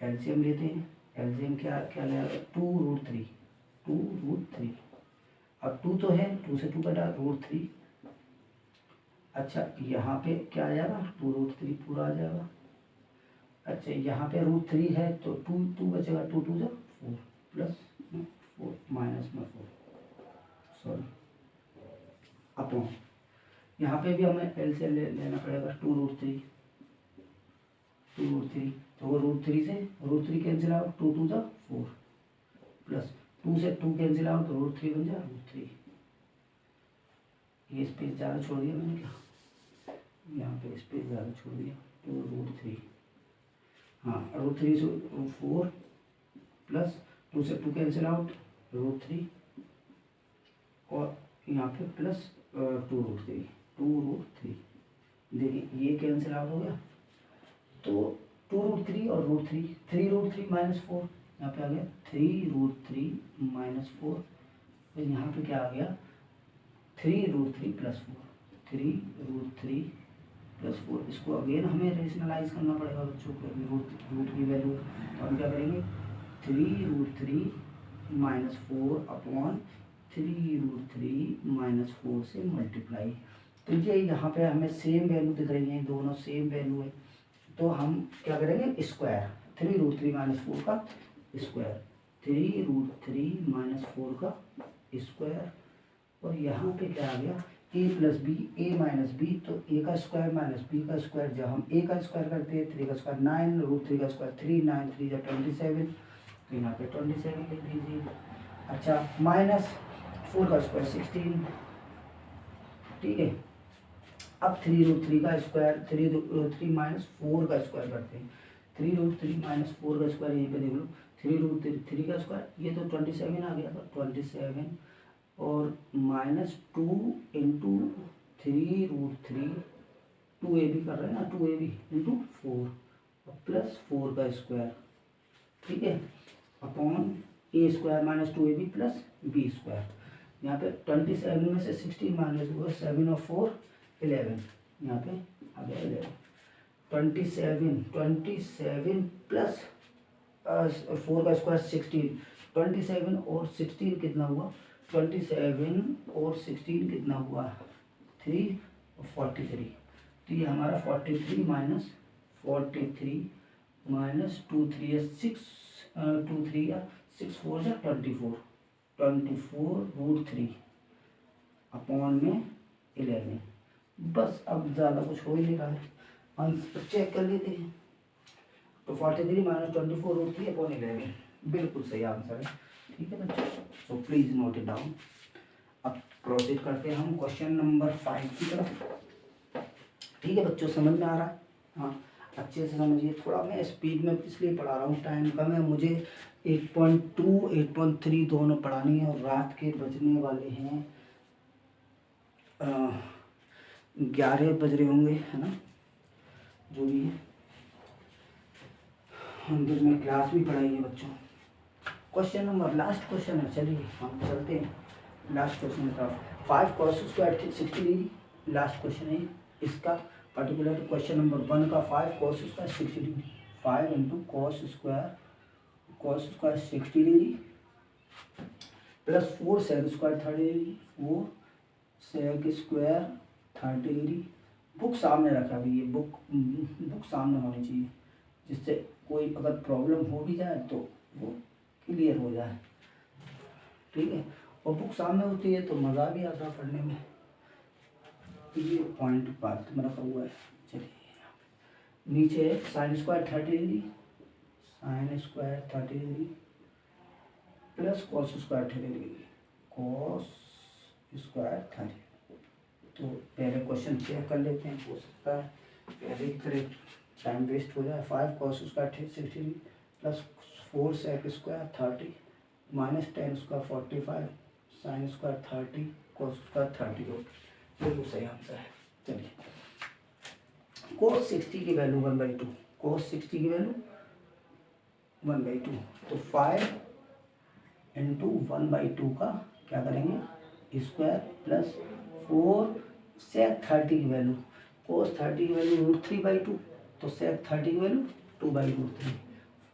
एलसीएम लेते हैं। एलसीएम क्या लेगा, 2√3। अब 2 तो है, 2 से 2 कटा √3। अच्छा यहाँ पे क्या आ जाएगा, 2√3 पूरा आ जाएगा। अच्छा यहाँ पे √3 है तो 2 बचेगा, 2 2 जा 4 प्लस 4 माइनस में 4 सॉरी अपॉन। यहाँ पे भी हमें एलसीएम लेना पड़ेगा। 2√3 तो वो √3 से √3 कैंसिल आउट, 2 2 जा 4 प्लस 2 से 2 कैंसिल आउट तो √3 बन जाए √3। ये स्पेस ज़्यादा छोड़ दिया मैंने, क्या यहाँ पे स्पेस ज़्यादा छोड़ दिया। तो √3, हाँ √3 से 4 प्लस 2 से 2 कैंसिल आउट √3 और यहाँ पे प्लस 2√3। देखिए ये कैंसिल आउट हो गया तो 2√3 और √3 3√3 माइनस 4 यहाँ पे आ गया 3√3 माइनस 4। तो यहाँ पे क्या आ गया 3√3 प्लस 4। 3√3 प्लस 4। इसको अगेन हमें रेशनलाइज करना पड़ेगा बच्चों को, रूट की वैल्यू। तो हम क्या करेंगे 3√3 -4 अपॉन 3√3 -4 से मल्टीप्लाई। तो ये यहाँ पे हमें सेम वैल्यू दिख रही है, दोनों सेम वैल्यू है। तो हम क्या करेंगे स्क्वायर 3√3 -4 का स्क्वायर, 3√3 -4 का स्क्वायर। और यहाँ पे क्या आ गया a + b, a - b, तो a का स्क्वायर माइनस b का स्क्वायर। जब हम a का स्क्वायर करते हैं 3 का स्क्वायर 9, √3 का स्क्वायर 3, 9 3 जा 27, तो यहाँ पे 27 लिख दीजिए। अच्छा -4 का स्क्वायर 16, ठीक है। अब 3√3 का स्क्वायर 3√3 -4 का स्क्वायर करते हैं, 3√3 -4 का स्क्वायर यहीं पे देख लो, 3√3 का स्क्वायर ये तो 27 आ गया था, 27 और -2 इंटू 3√3, 2ab कर रहे हैं ना, 2ab इंटू 4 प्लस 4 का स्क्वायर, ठीक है, upon a square minus 2ab plus b square. यहाँ पे 27 में से 16 माइनस हुआ 7 और 4 11, यहाँ पे आ गया 11। 27 प्लस 4 का स्क्वायर 16, 27 और 16 कितना हुआ, 27 और 16 कितना हुआ 3 और 43। तो ये हमारा 43 माइनस 43 माइनस 2 3 या 6 2 3 या 6 4 या 24 24√3 अपॉन में 11। बस अब ज़्यादा कुछ हो ही नहीं रहा है, आंसर चेक कर लेते हैं। तो 43 माइनस 24√3 अपॉन 11 बिल्कुल सही आंसर है, ठीक है बच्चों। So please note it down. अब प्रोसीड करते हैं हम क्वेश्चन नंबर 5 की तरफ। ठीक है बच्चों, समझ में आ रहा है? हाँ, अच्छे से समझिए। थोड़ा मैं स्पीड में इसलिए पढ़ा रहा हूँ, टाइम कम है, मुझे 8.2 8.3 दोनों पढ़ानी है और रात के बजने वाले हैं 11 बज रहे होंगे, है ना, जो भी है। हम दिन में क्लास भी पढ़ाई है बच्चों। क्वेश्चन नंबर लास्ट क्वेश्चन है, चलिए हम चलते हैं लास्ट क्वेश्चन की तरफ। 5 cos square 60 degree last question है इसका। पर्टिकुलर क्वेश्चन नंबर 1 का 5 cos square 60 degree, 5 into cos square 60 degree plus 4 sec square 30 degree, 4 sec square 30 degree. Book सामने रखा हुई है, बुक सामने होनी चाहिए, जिससे कोई अगर प्रॉब्लम हो भी जाए तो वो क्लियर हो जाए, ठीक है। और बुक सामने होती है तो मज़ा भी आता है पढ़ने में। ये पॉइंट बात में रखा हुआ है। चलिए नीचे sine square 30 degree, sine square 30 degree plus cos square 30 degree, cos square 30। तो पहले क्वेश्चन चेक कर लेते हैं, हो सकता है पहले की तरह टाइम वेस्ट हो जाए। 5 cos square 60 plus 4 sec square 30 minus 10 square 45 sine square 30 cos square 30 हो, बिल्कुल सही आंसर है। चलिए cos 60 की वैल्यू 1/2, cos 60 की वैल्यू 1/2, तो 5 इंटू 1/2 का क्या करेंगे स्क्वायर प्लस 4 sec 30 की वैल्यू, cos 30 की वैल्यू √3/2, तो sec 30 की वैल्यू 2/√3,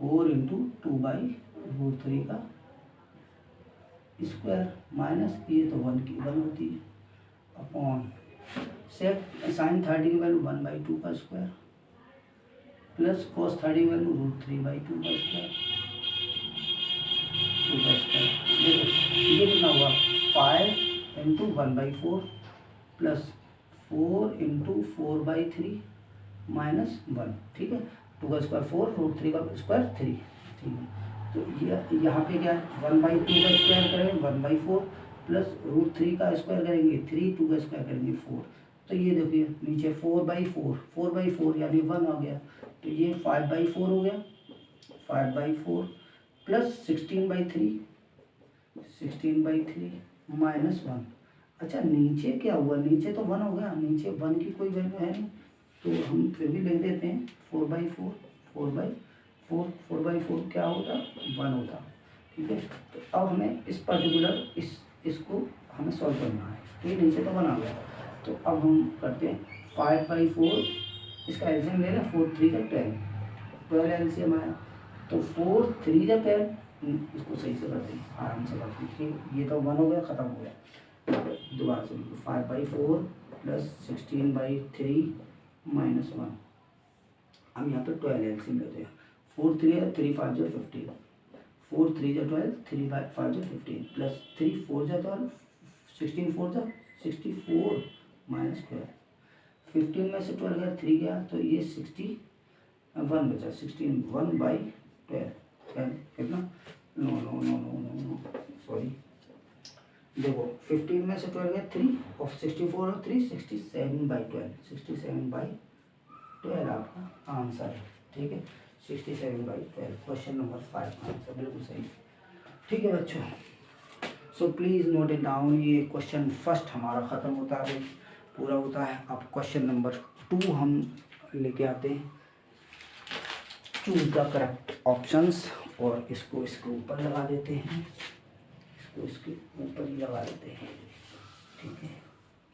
4 इंटू 2/√3 का स्क्वायर माइनस ये तो 1 की 1 होती है अपॉन sec साइन 30 की वैल्यू 1/2 का स्क्वायर प्लस cos 30 की वैल्यू √3/2 का स्क्वायर, 2 का स्क्वायर। ये कितना हुआ 5 इंटू 1/4 प्लस 4 इंटू 4/3 माइनस 1, ठीक है। 2 का स्क्वायर 4, √3 का स्क्वायर 3, ठीक है। तो ये यहाँ पे क्या है 1/2 का स्क्वायर करेंगे 1/4 प्लस √3 का स्क्वायर करेंगे 3, 2 का स्क्वायर करेंगे 4। तो ये देखिए नीचे 4/4 यानी 1 हो गया, तो ये 5/4 हो गया, 5/4 प्लस 16/3 माइनस 1। अच्छा नीचे क्या हुआ, नीचे तो 1 हो गया, नीचे 1 की कोई वैल्यू है नहीं, तो हम फिर भी लिख देते हैं 4/4 क्या होता 1 होता, ठीक है। तो अब हमें इस पर्टिकुलर इसको हमें सॉल्व करना है। तो ये नीचे तो 1 आ गया, तो अब हम करते हैं 5/4, इसका एलसीएम ले लें, 4 3 का 12 एलसीएम आया, तो 4 3 का 10, इसको सही से करते हैं, आराम से करते हैं। ठीक, ये तो 1 हो गया, ख़त्म हो गया। दोबारा से 5/4 प्लस 16/3 माइनस 1। हम यहाँ पे 12 एलसीएम लेते हैं। 4 3 है, 3 5 जो 15, 4 3 जो 12, 3 5 जो 15 प्लस 3 4 जो 12, 16 4 जो 64 माइनस 12। 15 में से 12 गया, 3 गया, तो ये 61 बचा। 16 1/12 कितना, नो सॉरी, देखो 15 में से 12 गया 3 और 64 और 3 67/12, 67/12 आपका आंसर है। ठीक है, 67/12, क्वेश्चन नंबर 5 आंसर बिल्कुल सही। ठीक है बच्चों, so please note it down. ये क्वेश्चन फर्स्ट हमारा ख़त्म होता है, पूरा होता है। अब क्वेश्चन नंबर 2 हम लेके आते हैं, चूज द करेक्ट ऑप्शंस, और इसको इसके ऊपर लगा देते हैं, इसको इसके ऊपर ही लगा देते हैं। ठीक है,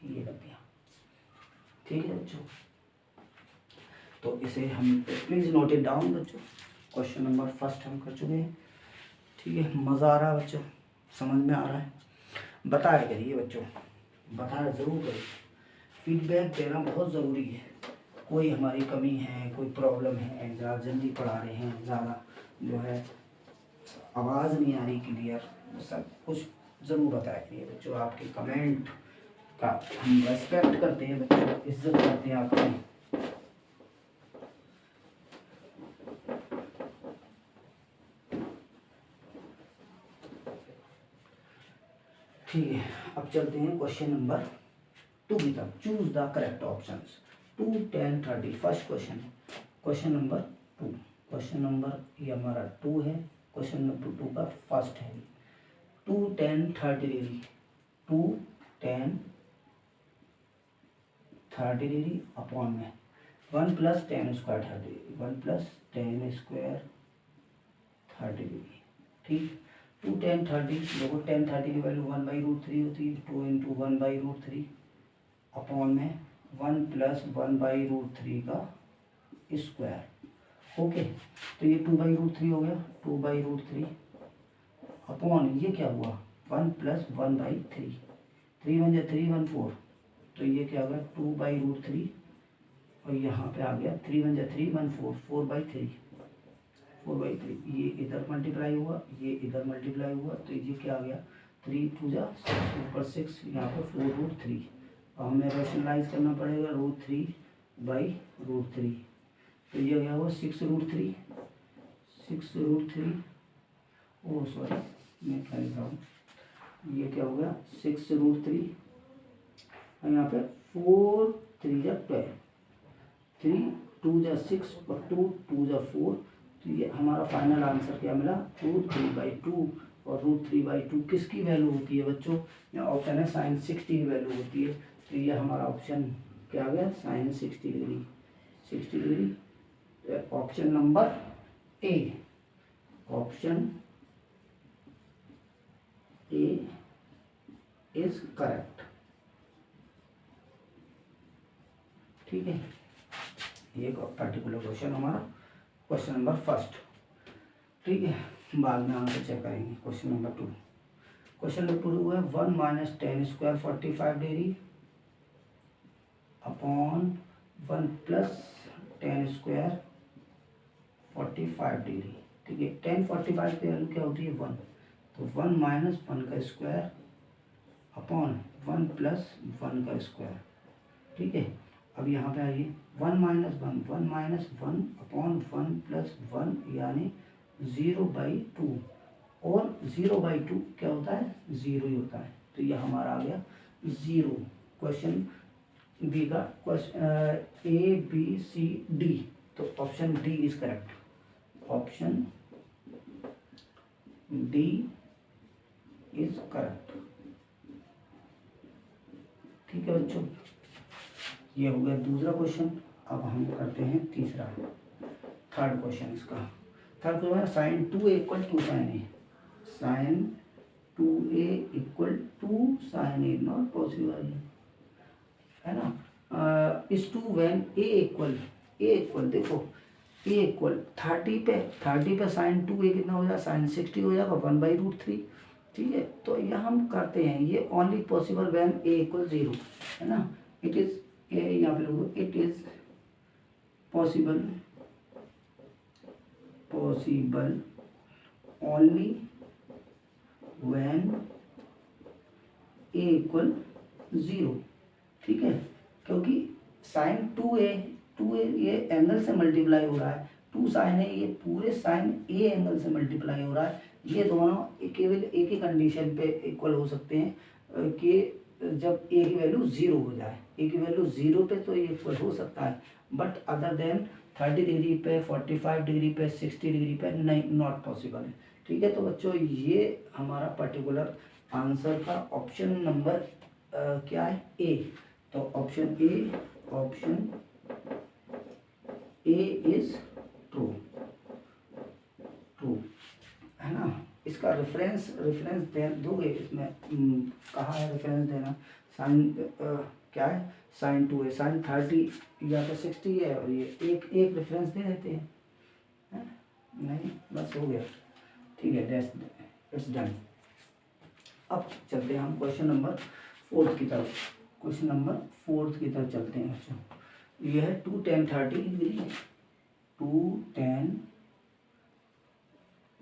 ये लग गया। ठीक है बच्चों, तो इसे हम प्लीज़ नोट इट डाउन बच्चों। क्वेश्चन नंबर फर्स्ट हम कर चुके हैं। ठीक है, मज़ा आ रहा है बच्चों, समझ में आ रहा है? बताया करिए बच्चों, बताया ज़रूर करिए, फीडबैक देना बहुत ज़रूरी है। कोई हमारी कमी है, कोई प्रॉब्लम है, ज़्यादा जल्दी पढ़ा रहे हैं, ज़्यादा जो है आवाज़ नहीं आ रही क्लियर, सब कुछ ज़रूर बताया करिए बच्चों। आपके कमेंट का हम रेस्पेक्ट करते हैं बच्चों, इज्जत करते हैं आपकी। ठीक है, अब चलते हैं क्वेश्चन नंबर 2 की तरफ। Choose the correct options 2 10 30। First question, question number 2, question number ये हमारा 2 है, क्वेश्चन नंबर 2 का फर्स्ट है 2 10 30 डिग्री, 2 10 30 डिग्री अपॉन में 1 + 10 स्क्वायर 30, 1 + 10 स्क्वायर 30 डिग्री। ठीक, 2 10 30, देखो 10 30 की वैल्यू 1/√3 होती है, 2 × 1/√3 अपॉन में 1 + 1/√3 का स्क्वायर। ओके, तो ये 2/√3 हो गया, 2/√3 अपॉन ये क्या हुआ 1 + 1/3, 3 × 3 1 4, तो ये क्या हो गया 2/√3, और यहाँ पे आ गया 3 × 3 1 4, 4/3, 4/3, ये इधर मल्टीप्लाई हुआ, ये इधर मल्टीप्लाई हुआ, तो ये क्या आ गया 3 2 जा 6, ऊपर 6, यहाँ पर 4√3। अब हमें रेशनलाइज करना पड़ेगा √3/√3, तो ये क्या हुआ 6√3, 6√3, ओह सॉरी मैं क्या लिख रहा हूँ, ये क्या हो गया 6√3, और यहाँ पे 4 3 जा 12, 3 2 जा 6 और 2 2 जा 4, तो ये हमारा फाइनल आंसर क्या मिला √3/2। और √3/2 किसकी वैल्यू होती है बच्चों? यहाँ ऑप्शन है sin 60 की वैल्यू होती है, तो ये हमारा ऑप्शन क्या आ गया sin 60 degree, 60 degree. Option number A, option A is correct. ठीक है, ये पर्टिकुलर क्वेश्चन हमारा क्वेश्चन नंबर फर्स्ट। ठीक है, बाद में आंसर चेक करेंगे। क्वेश्चन नंबर 2, क्वेश्चन नंबर 2 है 1 - 10 square 45 degree upon 1 + 10 square 45 degree. ठीक है, 10 45 की वैल्यू क्या होती है 1, तो 1 - 1 का स्क्वायर अपॉन 1 + 1 का स्क्वायर। ठीक है, अब यहाँ पे आइए 1 - 1, 1 - 1 अपॉन 1 + 1 यानी 0/2, और 0/2 क्या होता है 0 ही होता है, तो ये हमारा आ गया 0। क्वेश्चन बी का क्वेश्चन ABCD, तो option D is correct, option D is correct. ठीक है बच्चों, ये हो गया दूसरा क्वेश्चन। अब हम करते हैं तीसरा, थर्ड क्वेश्चन। इसका थर्ड क्वेश्चन है sin 2a = 2 sin a, sin 2a = 2 sin a, not possible. है ना, is to when A equal देखो ए इक्वल 30 पे साइन 2a कितना हो जाएगा, साइन 60 हो जाएगा 1/√3। ठीक है, तो यह हम करते हैं, ये only possible when A equal 0, है ना। इट इज यहाँ पे लोगों, it is possible only when A equal 0। ठीक है, क्योंकि साइन 2a ये एंगल से मल्टीप्लाई हो रहा है, 2 साइन है, ये पूरे साइन ए एंगल से मल्टीप्लाई हो रहा है। ये दोनों केवल एक ही कंडीशन पे इक्वल हो सकते हैं कि जब ए की वैल्यू 0 हो जाए, ए की वैल्यू 0 पे तो ये इक्वल हो सकता है, बट अदर देन 30 डिग्री पे, 45 डिग्री पे, 60 डिग्री पे नहीं, नॉट पॉसिबल है। ठीक है, तो बच्चों ये हमारा पर्टिकुलर आंसर का ऑप्शन नंबर क्या है, ए। तो ऑप्शन ए इज ट्रू, है ना। इसका रेफरेंस दे दोगे, इसमें कहाँ है रेफरेंस देना, साइन क्या है, साइन 2 है, साइन 30 या तो 60 है, और ये एक रेफरेंस दे देते हैं, है? नहीं, बस हो गया। ठीक है, दैट्स इट्स डन। अब चलते हैं हम क्वेश्चन नंबर 4 की तरफ। क्वेश्चन नंबर 4 की तरफ चलते हैं बच्चों। ये है 2 tan 30 degree, 2 tan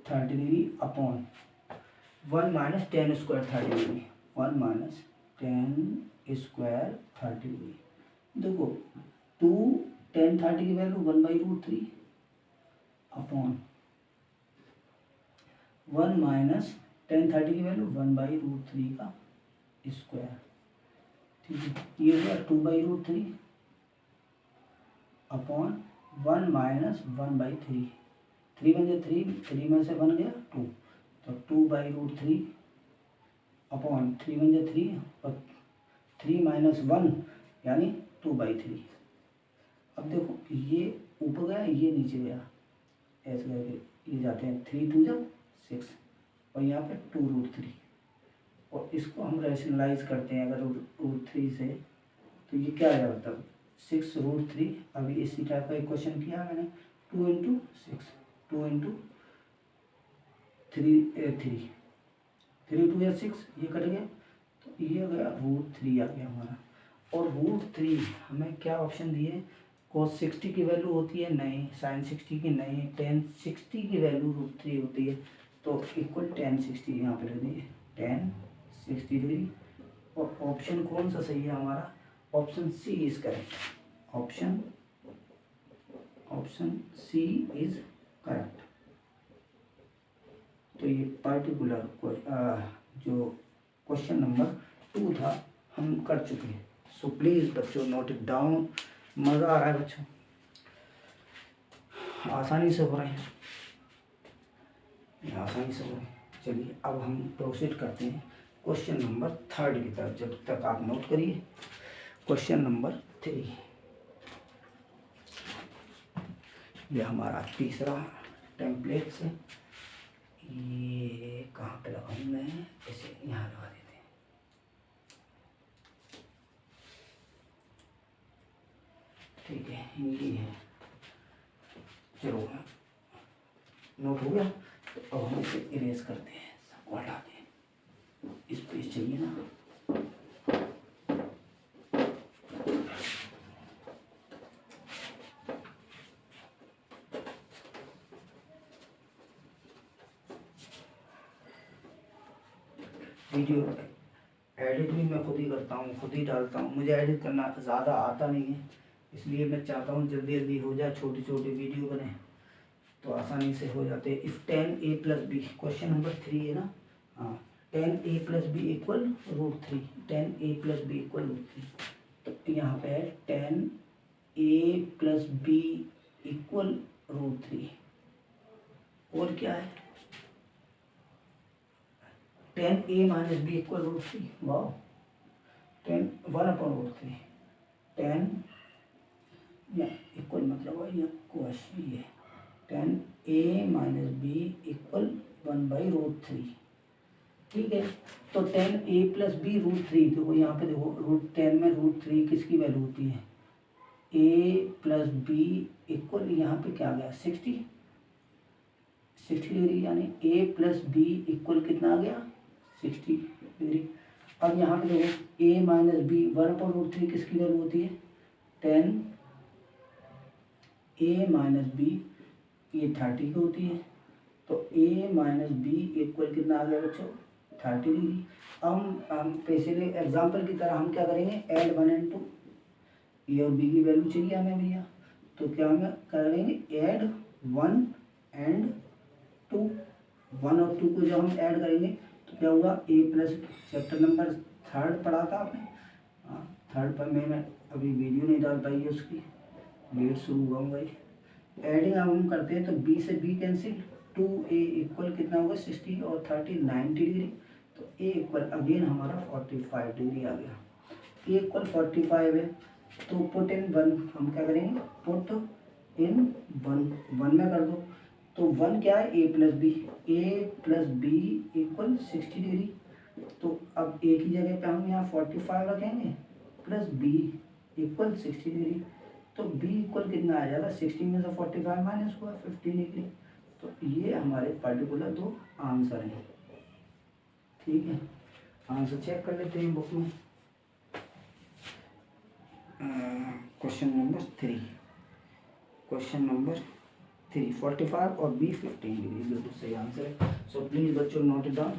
30 degree upon 1 minus ten square 30 degree, 1 minus ten square 30 degree. देखो 2 tan 30 की वैल्यू 1/√3 अपॉन 1 माइनस tan 30 की वैल्यू 1/√3 का स्क्वायर। ठीक है, ये हो गया 2/√3 अपॉन 1 माइनस 1/3, 3 में से 3 में से बन गया 2, तो 2/√3 अपॉन 3 में से 3 और 3 माइनस 1 यानी 2/3। अब देखो ये ऊपर गया, ये नीचे गया, ऐसे करके ये जाते हैं, 3 2 जा 6 और यहाँ पे 2√3, और इसको हम रैशनलाइज करते हैं अगर √3 से, तो ये क्या आएगा, मतलब 6√3। अभी इसी टाइप का एक क्वेश्चन किया मैंने, 2 × 6, 2 × 3 2 या 6, ये कट गया, तो ये गया √3 आ गया हमारा। और √3 हमें क्या ऑप्शन दिए, cos 60 की वैल्यू होती है नहीं, sin 60 की नहीं, tan 60 की वैल्यू √3 होती है, तो इक्वल tan 60 यहाँ पे लग दिए, tan 60 डिग्री। और ऑप्शन कौन सा सही है हमारा, option C is correct, option C is correct. तो ये पर्टिकुलर जो क्वेश्चन नंबर 2 था हम कर चुके हैं। सो प्लीज़ बच्चों नोट इट डाउन। मज़ा आ रहा है बच्चों, आसानी से हो रहे हैं, आसानी से हो रहे हैं। चलिए अब हम प्रोसीड करते हैं क्वेश्चन नंबर 3 की तरफ। जब तक आप नोट करिए क्वेश्चन नंबर 3, ये हमारा तीसरा टेम्पलेट से, ये कहाँ पे लगाऊँ मैं, इसे यहाँ लगा देते हैं। ठीक है, ये है, चलो नोट हो गया, तो अब हम इसे इरेज करते हैं, सबको हटाते हैं, स्पेस चाहिए ना। वीडियो एडिट भी मैं खुद ही करता हूँ, खुद ही डालता हूँ, मुझे एडिट करना ज़्यादा आता नहीं है, इसलिए मैं चाहता हूँ जल्दी जल्दी हो जाए, छोटी छोटी वीडियो बने तो आसानी से हो जाते हैं। If tan a + b, question number 3 है ना, हाँ, tan a + b equal √3, tan a + b equal √3, तो यहाँ पे है tan a + b इक्वल √3, और क्या है tan a - b इक्वल √3, वाह, tan 1/√3, tan या इक्वल मतलब ये क्वेश्चन, ये tan a - b इक्वल 1/√3, ठीक है। तो 10a+b√3, देखो यहाँ पे देखो √10 में √3 किसकी वैल्यू होती है, a+b इक्वल यहाँ पे क्या आ गया 60 डिग्री, यानी a+b इक्वल कितना आ गया 60 डिग्री। अब यहाँ पे देखो a-b 1/√3 किसकी वैल्यू होती है 10, a-b ये 30 की होती है, तो a-b इक्वल कितना आ गया बच्चों 30 डिग्री। हम पिछले एग्जाम्पल की तरह हम क्या करेंगे, ऐड 1 and 2, ए और बी की वैल्यू चाहिए हमें भैया, तो क्या हमें करेंगे ऐड 1 and 2, 1 और 2 को जब हम ऐड करेंगे तो क्या होगा a+, चैप्टर नंबर 3 पढ़ा था आपने, हाँ 3 पर मैं अभी वीडियो नहीं डाल पाई है उसकी, वेट शुरू हुआ भाई। एडिंग हम करते हैं तो b से b कैंसिल, 2a इक्वल कितना होगा 60 और 30 90 डिग्री, तो a इक्वल अगेन हमारा 45 डिग्री आ गया। a इक्वल 45 है, तो पुट इन 1, हम क्या करेंगे पुट इन 1 में कर दो, तो 1 क्या है a+b इक्वल 60 डिग्री, तो अब a की जगह पे हम यहाँ 45 रखेंगे प्लस b इक्वल 60 डिग्री, तो b इक्वल कितना आ जाएगा 60 में से 45 माइनस हुआ 15 डिग्री। तो ये हमारे पर्टिकुलर 2 आंसर हैं। ठीक है, आंसर चेक कर लेते हैं बुक में। क्वेश्चन नंबर 3, 45 और b 15 डिग्री बिल्कुल सही आंसर है। सो प्लीज़ बच्चों नोट इट डाउन।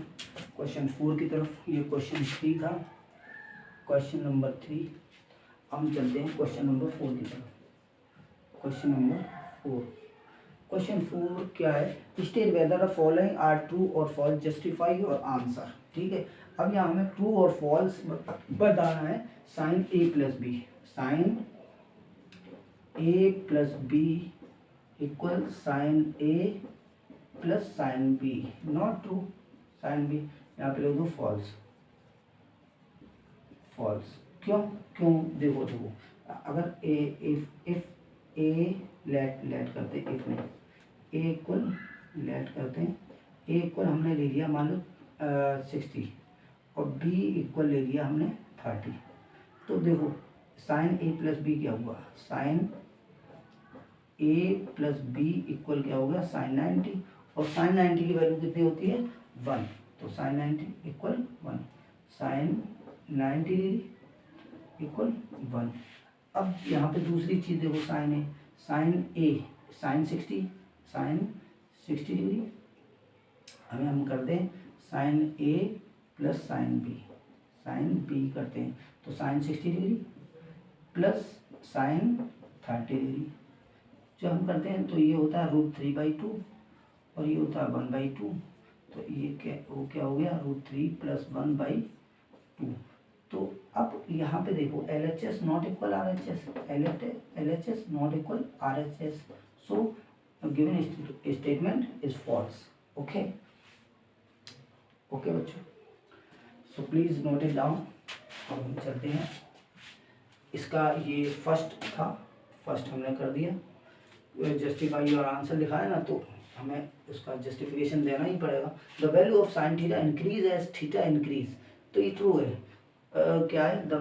क्वेश्चन 4 की तरफ, ये क्वेश्चन 3 था, क्वेश्चन नंबर 3। हम चलते हैं क्वेश्चन नंबर 4 की तरफ। क्वेश्चन नंबर 4, क्वेश्चन 4 क्या है, state whether the following are true और फॉल्स, जस्टिफाई योर आंसर। ठीक है, अब यहाँ हमें ट्रू और फॉल्स बताना है। Sine a+b, sine a+b equal sine a plus sine b, not true, sine b यहाँ पे लिख दो फॉल्स, फॉल्स क्यों देखो अगर इफ ए लेट करते हैं, इफ नहीं ए इक्वल लेट करते हैं, ए इक्वल हमने ले लिया मान लो 60 और बी इक्वल ले लिया हमने 30, तो देखो साइन a+b क्या हुआ, साइन a+b इक्वल क्या होगा साइन 90, और साइन 90 की वैल्यू कितनी होती है 1, तो sine 90 equal 1, sine 90 degree equal 1। अब यहाँ पे दूसरी चीज़ देखो, साइन ए साइन 60 डिग्री, हमें हम करते हैं sine A plus sine B करते हैं, तो sine 60 degree plus sine 30 degree जो हम करते हैं, तो ये होता है √3/2 और ये होता है 1/2, तो ये क्या हो गया √3 + 1/2। तो अब यहाँ पे देखो LHS not equal RHS, LHS not equal RHS, so given statement is false. Okay बच्चों, so please note it down. अब हम चलते हैं, इसका ये फर्स्ट हमने कर दिया, जस्टिफाई योर आंसर लिखा है ना, तो हमें उसका जस्टिफिकेशन देना ही पड़ेगा। The value of sine theta increase as theta increase, तो ये ट्रू है। क्या है the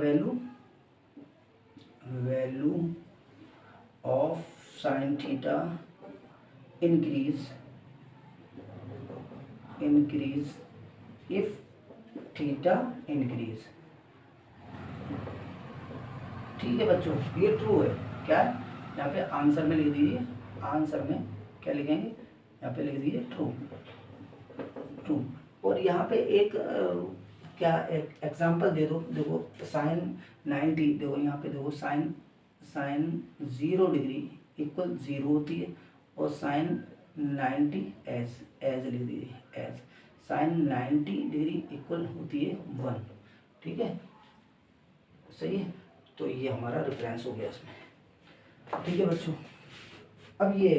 value of sine theta increase if theta increase. ठीक है बच्चों, ये ट्रू है। क्या है यहाँ पे आंसर में लिख दीजिए, आंसर में क्या लिखेंगे, यहाँ पे लिख दीजिए ट्रू। और यहाँ पे एक क्या एक एग्जांपल दे दो, देखो साइन 90, देखो यहाँ पे देखो साइन 0 डिग्री इक्वल 0 होती है, और साइन 90 एज लिख दीजिए एज, साइन 90 डिग्री इक्वल होती है 1। ठीक है, सही है, तो ये हमारा रेफरेंस हो गया इसमें। ठीक है बच्चों, अब ये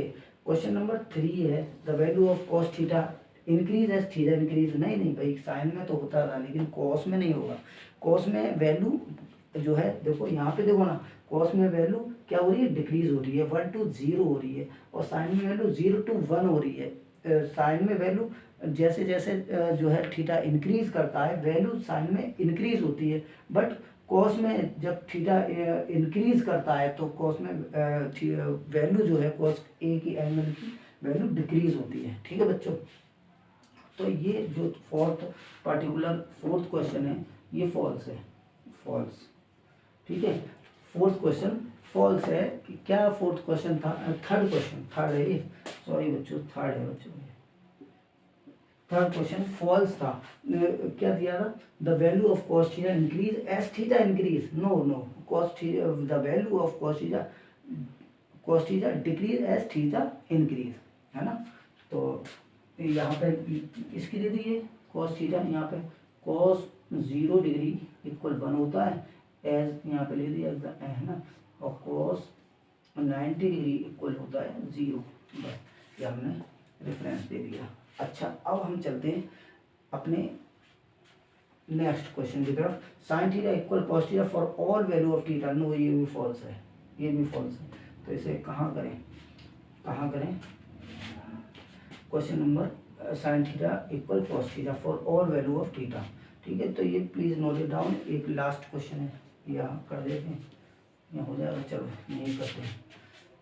क्वेश्चन नंबर 3 है, the value of cos theta increase as theta increase. नहीं भाई, साइन में तो होता था लेकिन कॉस में नहीं होगा। कॉस में वैल्यू जो है, देखो यहाँ पे देखो ना, कॉस में वैल्यू क्या हो रही है डिक्रीज हो रही है, 1 to 0 हो रही है, और साइन में वैल्यू 0 to 1 हो रही है। साइन में वैल्यू जैसे जैसे जो है थीटा इंक्रीज करता है वैल्यू साइन में इंक्रीज होती है, बट कॉस में जब थीटा इंक्रीज करता है तो कॉस में वैल्यू जो है कॉस ए की एंगल की वैल्यू डिक्रीज होती है। ठीक है बच्चों, तो ये जो फोर्थ क्वेश्चन है ये फॉल्स है, फॉल्स। ठीक है, फोर्थ क्वेश्चन फॉल्स है। क्या फोर्थ क्वेश्चन था? थर्ड क्वेश्चन, थर्ड है ये, सॉरी बच्चों, थर्ड है बच्चों। थर्ड क्वेश्चन फॉल्स था। क्या दिया था? The value of cos theta increase as theta increase. No no, cos theta, the value of cos theta decrease as theta increase, है ना। तो यहाँ पे इसकी दे दी है कॉस थीटा, यहाँ पे कॉस 0 डिग्री इक्वल 1 होता है, एज यहाँ पे ले दिया है ना, और कॉस 90 डिग्री इक्वल होता है 0। बस ये हमने रेफरेंस दे दिया। अच्छा, अब हम चलते हैं अपने नेक्स्ट क्वेश्चन की तरफ। Sine theta equal cos theta for all value of theta. No, ये भी फॉल्स है, ये भी फॉल्स है। तो इसे कहाँ करें? Question number sign theta equal cos theta for all value of theta. ठीक है, तो ये प्लीज़ नोट इट डाउन। एक लास्ट क्वेश्चन है, यहाँ कर देते हैं, यहाँ हो जाएगा। चलो यहीं करते हैं,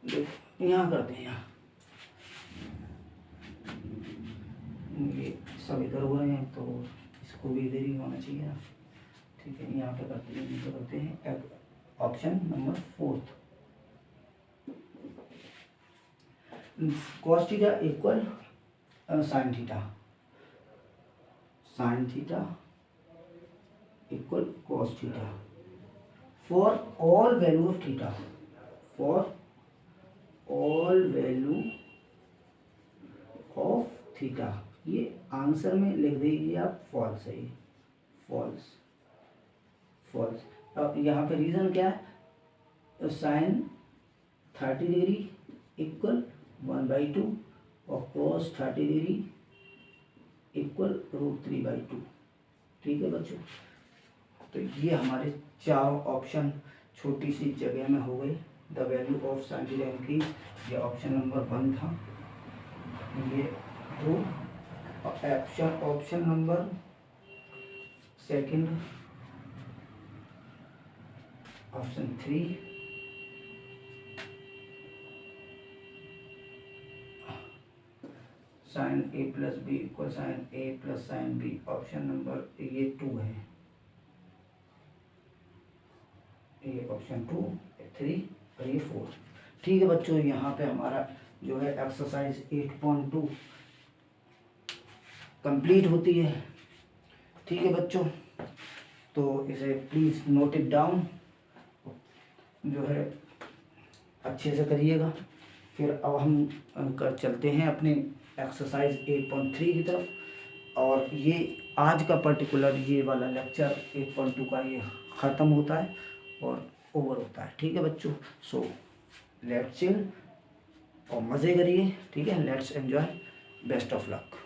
देखो यहाँ करते हैं, यहाँ ये सब इधर हो रहे हैं तो इसको भी इधर ही होना चाहिए ना। ठीक है, यहाँ पे करते हैं option number 4, cos theta equal sine theta, sign theta equal cos theta for all value of theta, for all value of theta. ये आंसर में लिख दीजिए आप, फॉल्स है, ये फॉल्स, फॉल्स। अब यहाँ पे रीज़न क्या है? साइन 30 डिग्री इक्वल 1/2 और कॉस 30 डिग्री इक्वल √3/2। ठीक है बच्चों, तो ये हमारे 4 ऑप्शन छोटी सी जगह में हो गए। The value of sine theta increase, ये ऑप्शन नंबर 1 था। ये 2 option number 2, option 3, sine a plus B equal sine a plus sine B, option number ये 2 है, ये ऑप्शन 2, 3 और ये 4। ठीक है बच्चों, यहाँ पे हमारा जो है एक्सरसाइज 8.2 कंप्लीट होती है। ठीक है बच्चों, तो इसे प्लीज़ नोट इट डाउन, जो है अच्छे से करिएगा। फिर अब हम चलते हैं अपने एक्सरसाइज 8.3 की तरफ, और ये आज का पर्टिकुलर ये वाला लेक्चर 8.2 का ये ख़त्म होता है और ओवर होता है। ठीक है बच्चों, सो लेट्स चिल और मज़े करिए। ठीक है, let's enjoy, best of luck.